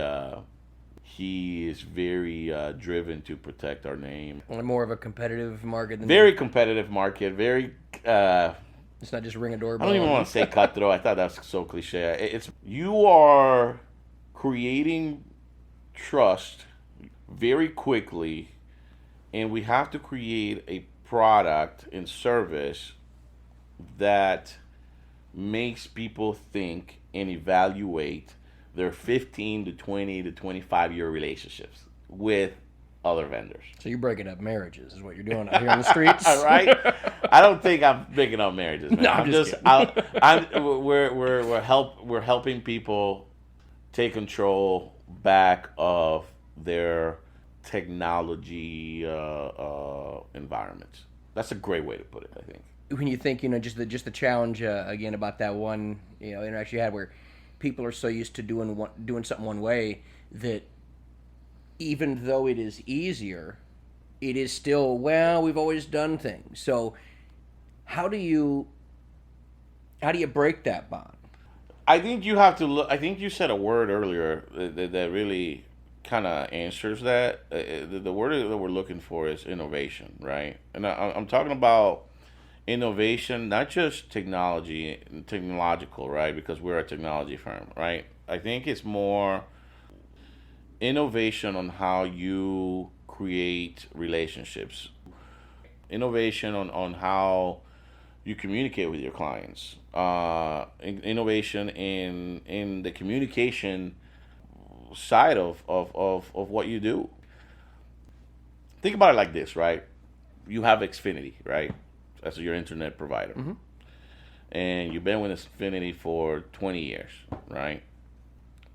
is very driven to protect our name. More of a competitive market than very competitive market, very. It's not just ring a doorbell. I don't even want to say cutthroat. I thought that was so cliche. You are creating trust very quickly, and we have to create a product and service that makes people think and evaluate their 15 to 20 to 25-year relationships with other vendors. So you're breaking up marriages is what you're doing out here on the streets. Right? I don't think I'm breaking up marriages, man. No, I'm just kidding. We're helping people take control back of their technology environments. That's a great way to put it, I think. When you think, just the challenge again about that one, interaction you had where people are so used to doing something one way that even though it is easier, it is still, we've always done things. So how do you break that bond? I think you have to look. I think you said a word earlier that really kind of answers that. The word that we're looking for is innovation, right? And I'm talking about innovation, not just technological, right? Because we're a technology firm, right? I think it's more innovation on how you create relationships, innovation on how you communicate with your clients, innovation in the communication side of what you do. think about it like this, right? You have Xfinity, right? That's your internet provider. Mm-hmm. And you've been with Xfinity for 20 years, right?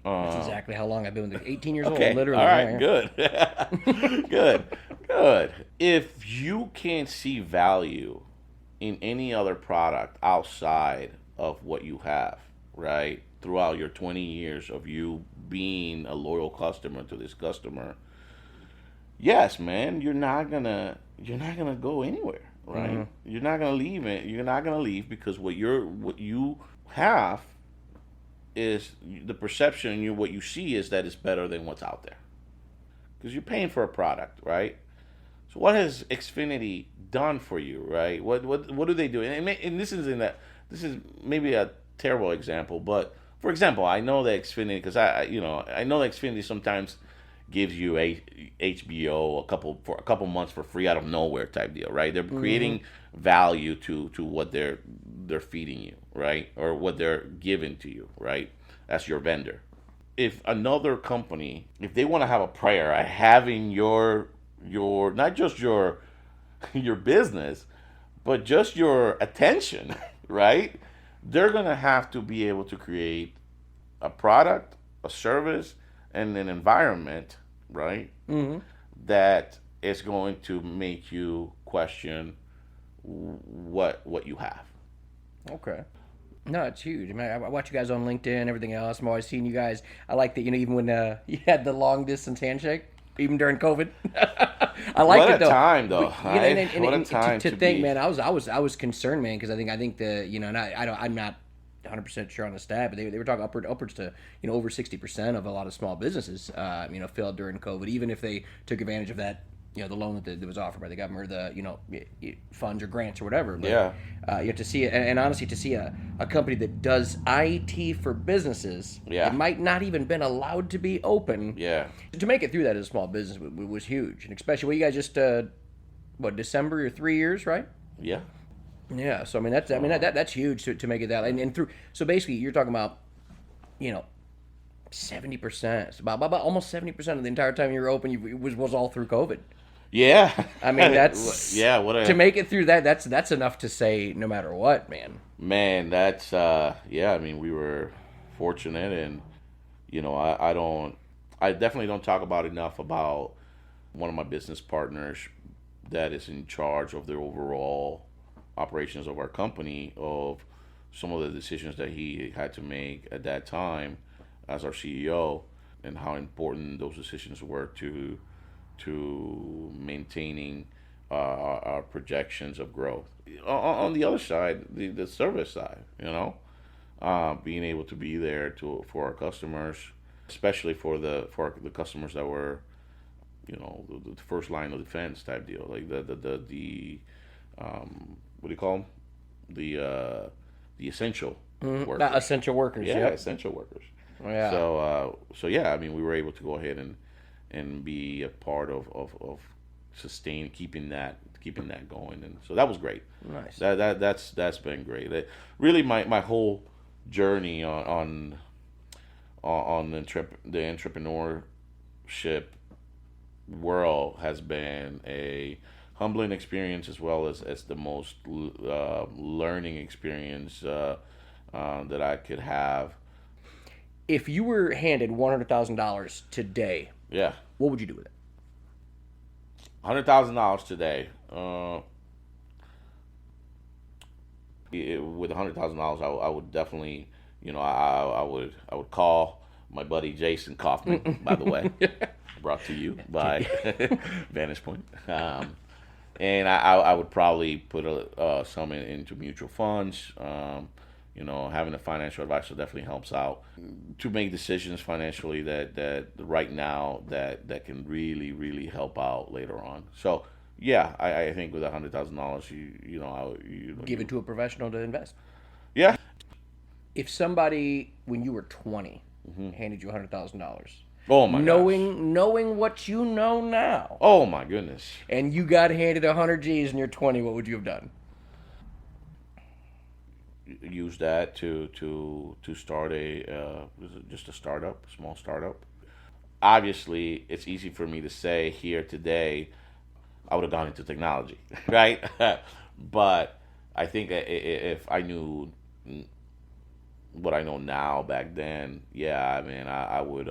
That's exactly how long I've been with it. 18 years Okay, old, literally. all right, Yeah. good. Good, good. If you can't see value in any other product outside of what you have, right? Throughout your 20 years of you being a loyal customer to this customer, yes, man, you're not gonna go anywhere, right? Mm-hmm. You're not gonna leave it. You're not gonna leave because what you have is the perception. What you see is that it's better than what's out there because you're paying for a product, right? So what has Xfinity done for you, right? What do they do? And this is maybe a terrible example, but for example, I know that Xfinity because I know that Xfinity sometimes gives you a HBO for a couple months for free out of nowhere type deal, right? They're creating value to what they're feeding you, right? Or what they're giving to you, right? That's your vendor. If another company, if they want to have a prayer at having your not just your your business, but just your attention, right? They're gonna have to be able to create a product, a service, and an environment, right? Mm-hmm. That is going to make you question what you have. Okay. No, it's huge. I mean, I watch you guys on LinkedIn and everything else. I'm always seeing you guys. I like that, even when you had the long distance handshake, even during COVID. I like What it a though. time, though. What a And time to to think, be. man, I was concerned, man, because I think and I'm not 100% sure on the stat, but they were talking upwards to over 60% of a lot of small businesses failed during COVID, even if they took advantage of that the loan that was offered by the government or the funds or grants or whatever. But, Yeah. you have to see it, and honestly, to see a company that does IT for businesses, Yeah. it might not even been allowed to be open. Yeah. To make it through that as a small business was huge, and especially you guys just December, your 3 years, right? Yeah. Yeah, so that's huge to make it that, and through, so basically you're talking about 70%, about almost 70% of the entire time you were open was all through COVID. Yeah. I mean, that's yeah. What a to make it through that. That's enough to say no matter what, man. man. That's yeah. I mean, we were fortunate, and I definitely don't talk about enough about one of my business partners that is in charge of the overall operations of our company, of some of the decisions that he had to make at that time as our CEO, and how important those decisions were to maintaining our projections of growth. On the other side, the service side, being able to be there for our customers, especially for the customers that were, the first line of defense type deal, like the what do you call them? The essential workers. Not essential workers. Yeah, Yep. essential workers. Yeah. So yeah, I mean, we were able to go ahead and be a part of keeping that going, and so that was great. Nice. That's been great. Really, my whole journey on the entrepreneurship world has been a humbling experience, as well as the most learning experience that I could have. If you were handed $100,000 today, Yeah, what would you do with it? $100,000 today. With $100,000, I would definitely, I would call my buddy Jason Kaufman. By the way, brought to you by Vantage Point. And I would probably put some into mutual funds. Having a financial advisor definitely helps out to make decisions financially that right now that can really, really help out later on. So yeah, I think with $100,000, Give it to a professional to invest. Yeah. If somebody, when you were 20, handed you $100,000, Oh my gosh. knowing what you know now, Oh my goodness. and you got handed 100 G's and you're 20, what would you have done? Use that to start just a small startup. Obviously, it's easy for me to say here today, I would have gone into technology, right? But I think if I knew what I know now back then, yeah, I mean, I would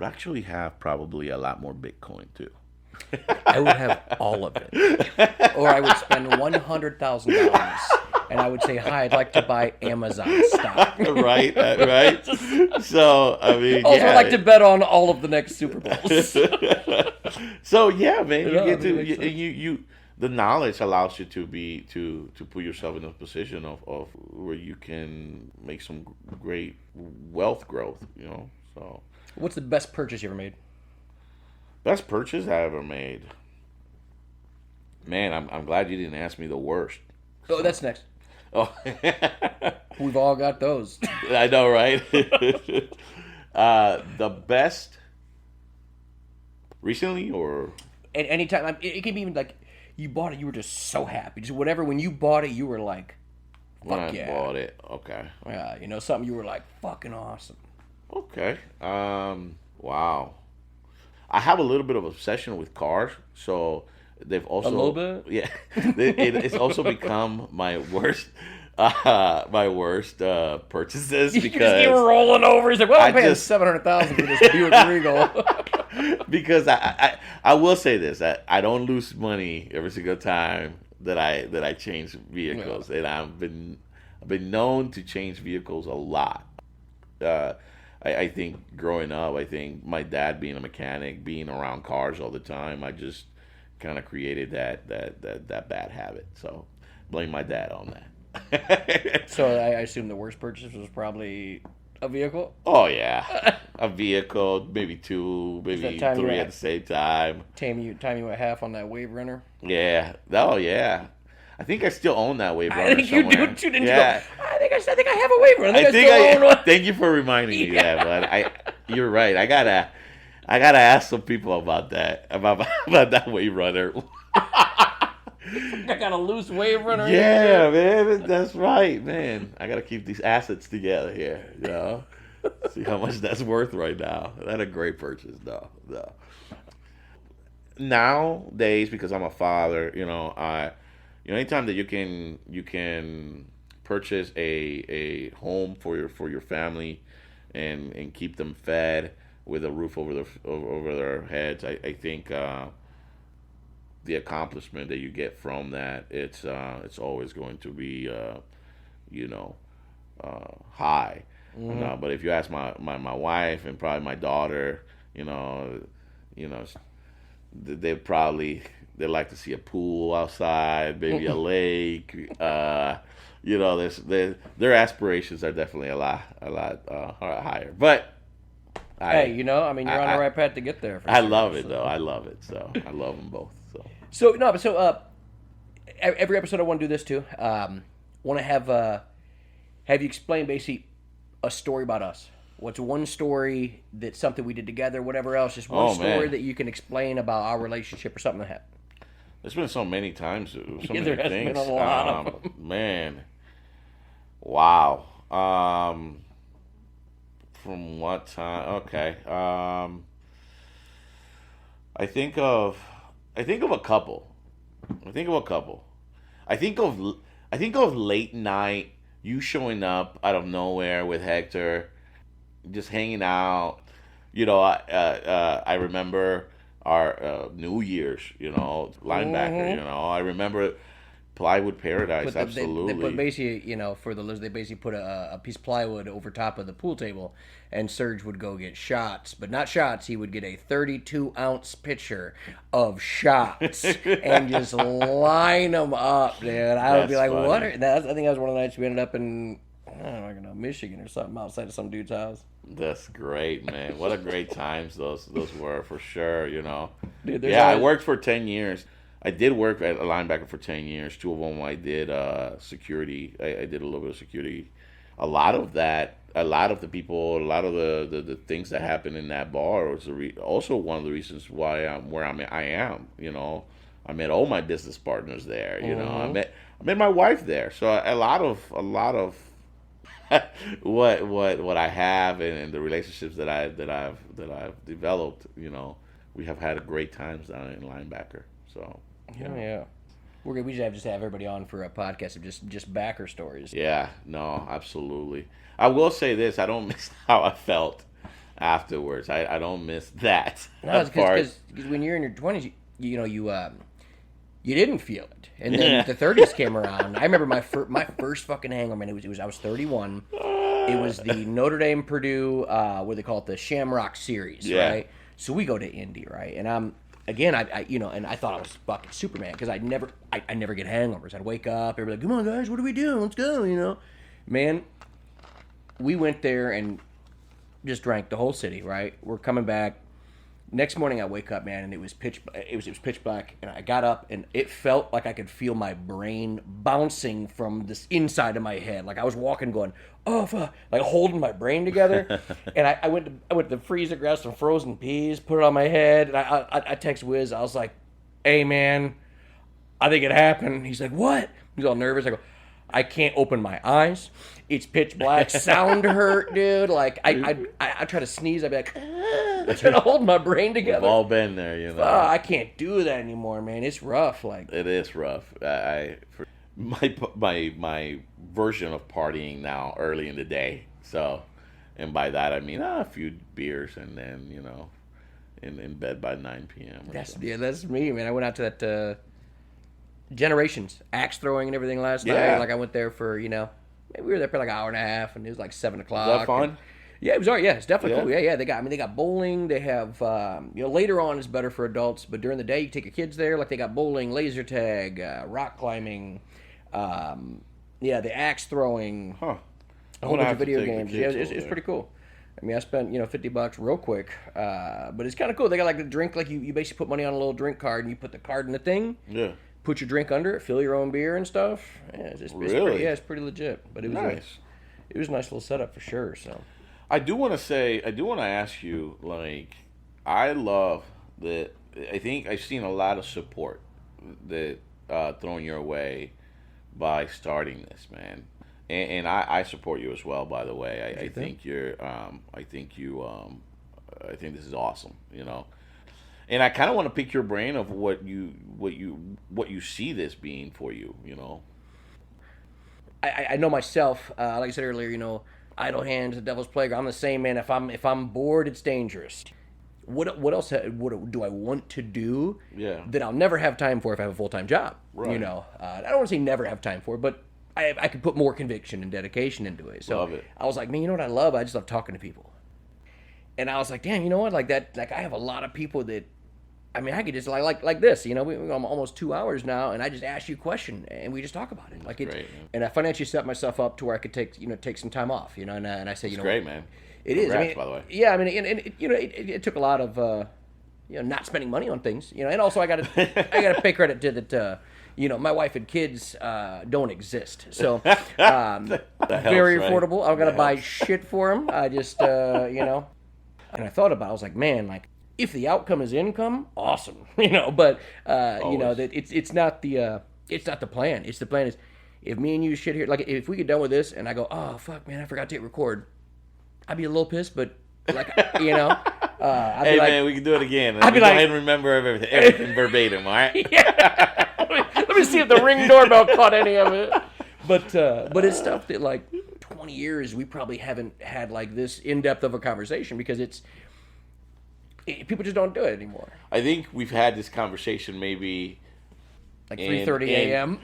actually have probably a lot more Bitcoin too. I would have all of it. Or I would spend $100,000 and I would say, hi, I'd like to buy Amazon stock. Right, right. So, I mean, Also, yeah. I'd like to bet on all of the next Super Bowls. So, yeah, man, you Yeah, get I mean, to, makes sense. you the knowledge allows you to put yourself in a position of where you can make some great wealth growth, so. What's the best purchase you ever made? Best purchase I ever made. Man, I'm glad you didn't ask me the worst. Oh, that's next. Oh, We've all got those. I know, right? The best recently, or And anytime, it can be even like you bought it, you were just so happy. Just whatever, when you bought it, you were like, when fuck I yeah. bought it. Okay. Yeah, something you were like, fucking awesome. Okay. Wow. I have a little bit of obsession with cars, so they've also A little bit? Yeah, it's also become my worst purchases You just keep because rolling over. He's like, well, I'm I paying just- $700,000 for this Buick Regal. because I will say this, I don't lose money every single time that I change vehicles, and I've been known to change vehicles a lot. I think growing up, I think my dad being a mechanic, being around cars all the time, I just kind of created that bad habit. So blame my dad on that. So I assume the worst purchase was probably a vehicle. Oh yeah, a vehicle, maybe two, maybe that time you three had- at the same time. Time you went half on that Wave Runner. Yeah. Oh yeah. I think I still own that Wave Runner I think you somewhere. do too, didn't Yeah. you? Go, I think I have a Wave Runner. I think still own one. Thank you for reminding me that, but you're right. I gotta ask some people about that Wave Runner. I got a loose Wave Runner. Yeah, man, that's right, man. I gotta keep these assets together here, See how much that's worth right now. That's a great purchase, though. No. Nowadays, because I'm a father, anytime that you can purchase a home for your family and keep them fed with a roof over their heads, I think the accomplishment that you get from that, it's always going to be high. But if you ask my wife and probably my daughter, they like to see a pool outside, maybe a lake. Their aspirations are definitely a lot higher. But Hey, you're on the right path to get there. I love it though. I love it. So I love them both. So every episode I want to do this too. Want to have you explain basically a story about us. What's one story that's something we did together, whatever else, just one story man. that you can explain about our relationship or something that happened. There's been so many times, so many There has things. been a lot of them. Man, wow. From what time? Okay. I think of a couple. I think of late night, you showing up out of nowhere with Hector, just hanging out. I remember our New Year's, linebacker. I remember Plywood Paradise, absolutely. They put basically, for the list, they basically put a piece of plywood over top of the pool table, and Serge would go get shots, but not shots. He would get a 32-ounce pitcher of shots and just line them up, dude. I would be like, funny. what? I think that was one of the nights we ended up in, I don't know, Michigan or something outside of some dude's house. That's great, man. What a great times those were, for sure, Dude, I worked for 10 years. I did work at a linebacker for 10 years. 2 of them I did security. I did a little bit of security. A lot of the people, a lot of the things that happened in that bar was also one of the reasons why I'm where I am. I met all my business partners there. I met my wife there. So a lot of what I have and the relationships that I've developed. We have had great times down in linebacker. So Yeah. We should just have everybody on for a podcast of just backer stories. Yeah, no, absolutely. I will say this: I don't miss how I felt afterwards. I don't miss that No, it's part. because when you're in your 20s, you didn't feel it, and then the 30s came around. I remember my first fucking hangover, man. It was I was 31. It was the Notre Dame Purdue, what they call it, the Shamrock Series, right? So we go to Indy, right? And and I thought I was fucking Superman because I never get hangovers. I'd wake up, everybody like, "Come on, guys, what are we doing? Let's go," Man, we went there and just drank the whole city, right? We're coming back. Next morning I wake up, man, and it was pitch black, and I got up, and it felt like I could feel my brain bouncing from this inside of my head. Like I was walking going, oh, fuck, like holding my brain together. And I went to the freezer, grabbed some frozen peas, put it on my head, and I text Wiz. I was like, hey, man, I think it happened. He's like, what? He's all nervous. I go, I can't open my eyes. It's pitch black. Sound hurt, dude. Like I try to sneeze. I'd be like, I'm trying to hold my brain together. We've all been there, I can't do that anymore, man. It's rough. Like it is rough. My version of partying now early in the day. So, and by that I mean a few beers and then in bed by 9 p.m. That's me, man. I went out to that Generations axe throwing and everything last night. Like I went there for maybe we were there for like an hour and a half, and it was like 7 o'clock. Was that fun? Yeah, it was alright. Yeah, it's definitely cool. Yeah. They got bowling. They have later on is better for adults, but during the day you take your kids there. Like they got bowling, laser tag, rock climbing, the axe throwing, a whole bunch of video games. Yeah, it's pretty cool. I mean, I spent $50 real quick, but it's kind of cool. They got like the drink, like you basically put money on a little drink card, and you put the card in the thing. Yeah. Put your drink under it, fill your own beer and stuff. Yeah, it's pretty legit. But it was nice. It was a nice little setup for sure. So, I do want to ask you, like, I love that. I think I've seen a lot of support that thrown your way by starting this, man. And I support you as well. By the way, I think this is awesome. And I kind of want to pick your brain of what you see this being for you. I know myself. Like I said earlier, idle hands, the devil's playground. I'm the same, man. If I'm bored, it's dangerous. What else do I want to do? Yeah. That I'll never have time for if I have a full-time job. Right. I don't want to say never have time for, but I could put more conviction and dedication into it. So love it. I was like, man, you know what I love? I just love talking to people. And I was like, damn, you know what? Like that. Like I have a lot of people that. I mean, I could just like this, we're almost 2 hours now, and I just ask you a question, and we just talk about it. Like it's great, and I financially set myself up to where I could take some time off, and I say, it's great, man. It Congrats, is, by the way. Yeah, I mean, it took a lot of, not spending money on things, and also I got to pay credit to that. My wife and kids don't exist, so very affordable. I don't got to buy shit for them. I just, and I thought about it. I was like, man, like. If the outcome is income, awesome, But that it's not the plan. It's the plan is if me and you shit here, like if we get done with this and I go, oh fuck, man, I forgot to hit record, I'd be a little pissed, but like I'd hey be man, we can do it again. I'd be go like, ahead and remember everything verbatim, all right? Yeah. Let me see if the Ring doorbell caught any of it. But it's stuff that like 20 years we probably haven't had like this in depth of a conversation because people just don't do it anymore. I think we've had this conversation maybe like 3:30 a.m.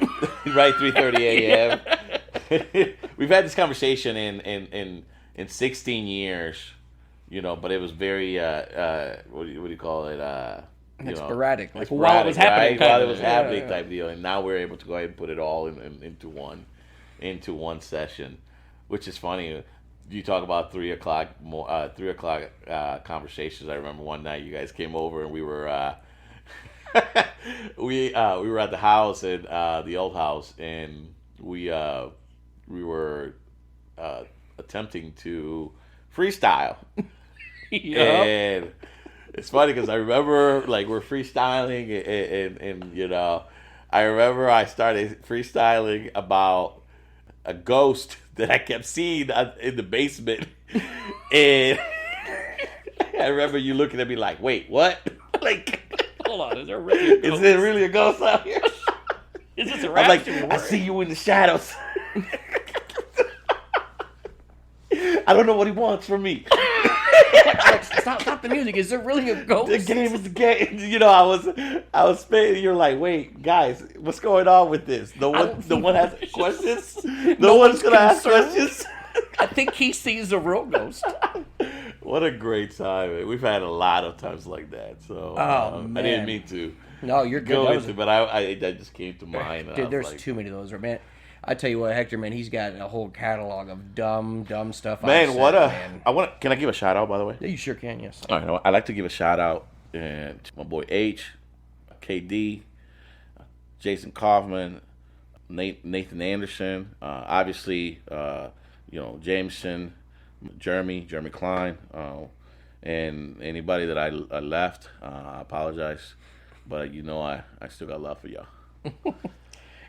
Right, 3:30 a.m. We've had this conversation in 16 years, but it was very what do you call it? Sporadic. Like sporadic, while it was happening, right? While it was happening, type deal. And now we're able to go ahead and put it all into one session, which is funny. You talk about 3 o'clock conversations. I remember one night you guys came over and we were we were at the house and the old house, and we were attempting to freestyle. Yep. And it's funny because I remember like we're freestyling and I remember I started freestyling about a ghost that I kept seeing in the basement, and I remember you looking at me like, "Wait, what?" like Hold on, is there really a ghost? Is there really a ghost out here? Is this a I'm rap? like, I see you in the shadows. I don't know what he wants from me. Alex, stop the music. Is there really a ghost? The game is the game. You know, I was spinning. You're like, wait, guys, what's going on with this? No one has questions. No one's gonna ask questions. I think he sees a real ghost. What a great time! Man. We've had a lot of times like that. So man. I didn't mean to. No, you're good. Go into, but I just came to mind. Dude, there's too many of those, man. I tell you what, Hector, man, he's got a whole catalog of dumb stuff. Man, Can I give a shout out, by the way? Yeah, you sure can. Yes. All right, I'd like to give a shout out to my boy H, KD, Jason Kaufman, Nathan Anderson, obviously, Jameson, Jeremy Klein, and anybody that I left. I apologize, but I still got love for y'all.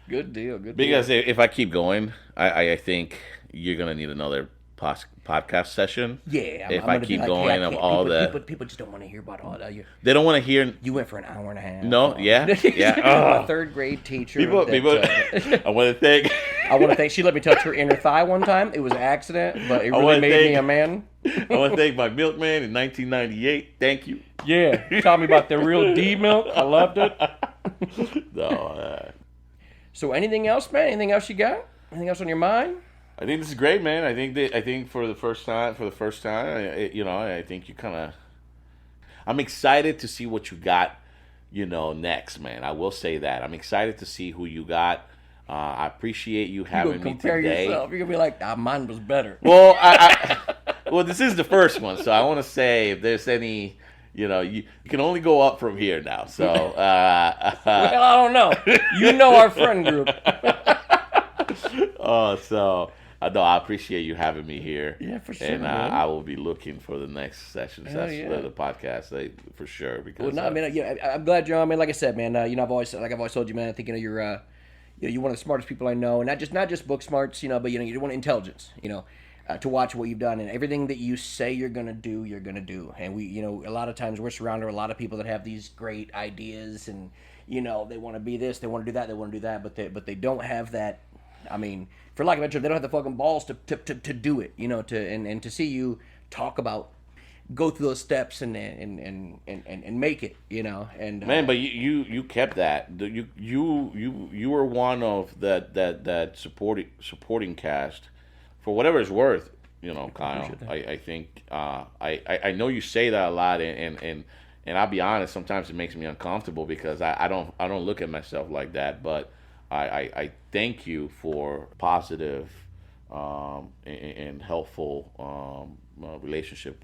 Good deal. Because if I keep going, I think you're gonna need another podcast session. Yeah, if I keep going of all that, people just don't want to hear about all that. They don't want to hear. You went for an hour and a half. No, yeah. A third grade teacher. People. I want to thank. She let me touch her inner thigh one time. It was an accident, but it really made me a man. I want to thank my milkman in 1998. Thank you. Yeah, you taught me about the real D milk. I loved it. No. So anything else, man? Anything else you got? Anything else on your mind? I think this is great, man. I think for the first time, I think you kind of. I'm excited to see what you got, next, man. I will say that I'm excited to see who you got. I appreciate you having me today. Yourself. You're gonna be like, mine was better. Well, well, this is the first one, so I want to say if there's any. You can only go up from here now. So, well, I don't know. You know our friend group. I appreciate you having me here. Yeah, for sure. And I will be looking for the next sessions. That's the podcast, for sure. Because I'm glad you're on, man. Like I said, man, I've always told you, man. I think you're one of the smartest people I know, and not just book smarts, but you're one of intelligence, to watch what you've done, and everything that you say you're gonna do. And we, a lot of times we're surrounded with a lot of people that have these great ideas, and they want to be this, they want to do that, they want to do that, but they don't have that. I mean, for lack of a better term, they don't have the fucking balls to do it, and to see you talk about, go through those steps and make it, and man, but you kept that. You were one of that supporting cast. For whatever it's worth, Kyle, I think I know you say that a lot, and I'll be honest, sometimes it makes me uncomfortable because I don't look at myself like that, but I thank you for positive and helpful relationship.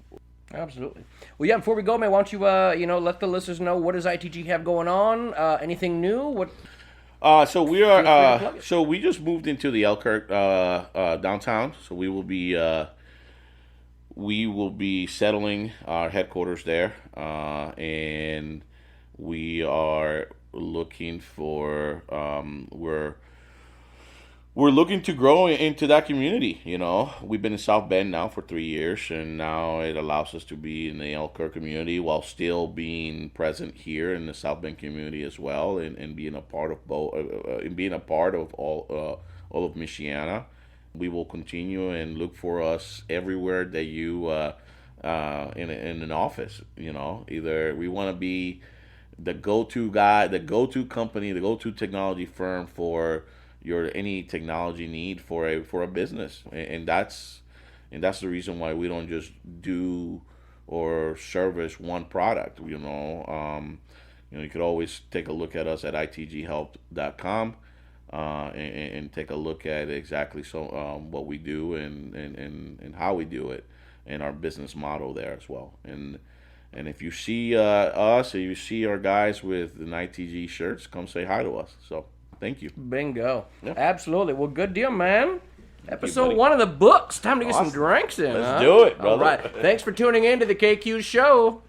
Absolutely. Well, yeah. Before we go, man, why don't you let the listeners know what does ITG have going on? Anything new? What? So we are. So we just moved into the Elkhart downtown. So we will be settling our headquarters there, and we are looking for. We're looking to grow into that community. We've been in South Bend now for 3 years, and now it allows us to be in the Elkhart community while still being present here in the South Bend community as well, and being a part of both, and being a part of all of Michiana. We will continue and look for us everywhere that you in an office. Either we want to be the go-to guy, the go-to company, the go-to technology firm for any technology need for a business, and that's the reason why we don't just do or service one product. You could always take a look at us at itghelp.com and take a look at exactly what we do and how we do it, and our business model there as well. And if you see us or you see our guys with an ITG shirts, come say hi to us. So. Thank you. Bingo. Yeah. Absolutely. Well, good deal, man. Episode 1 of the books. Time to get some drinks in. Let's do it, brother. All right. Thanks for tuning in to the KQ show.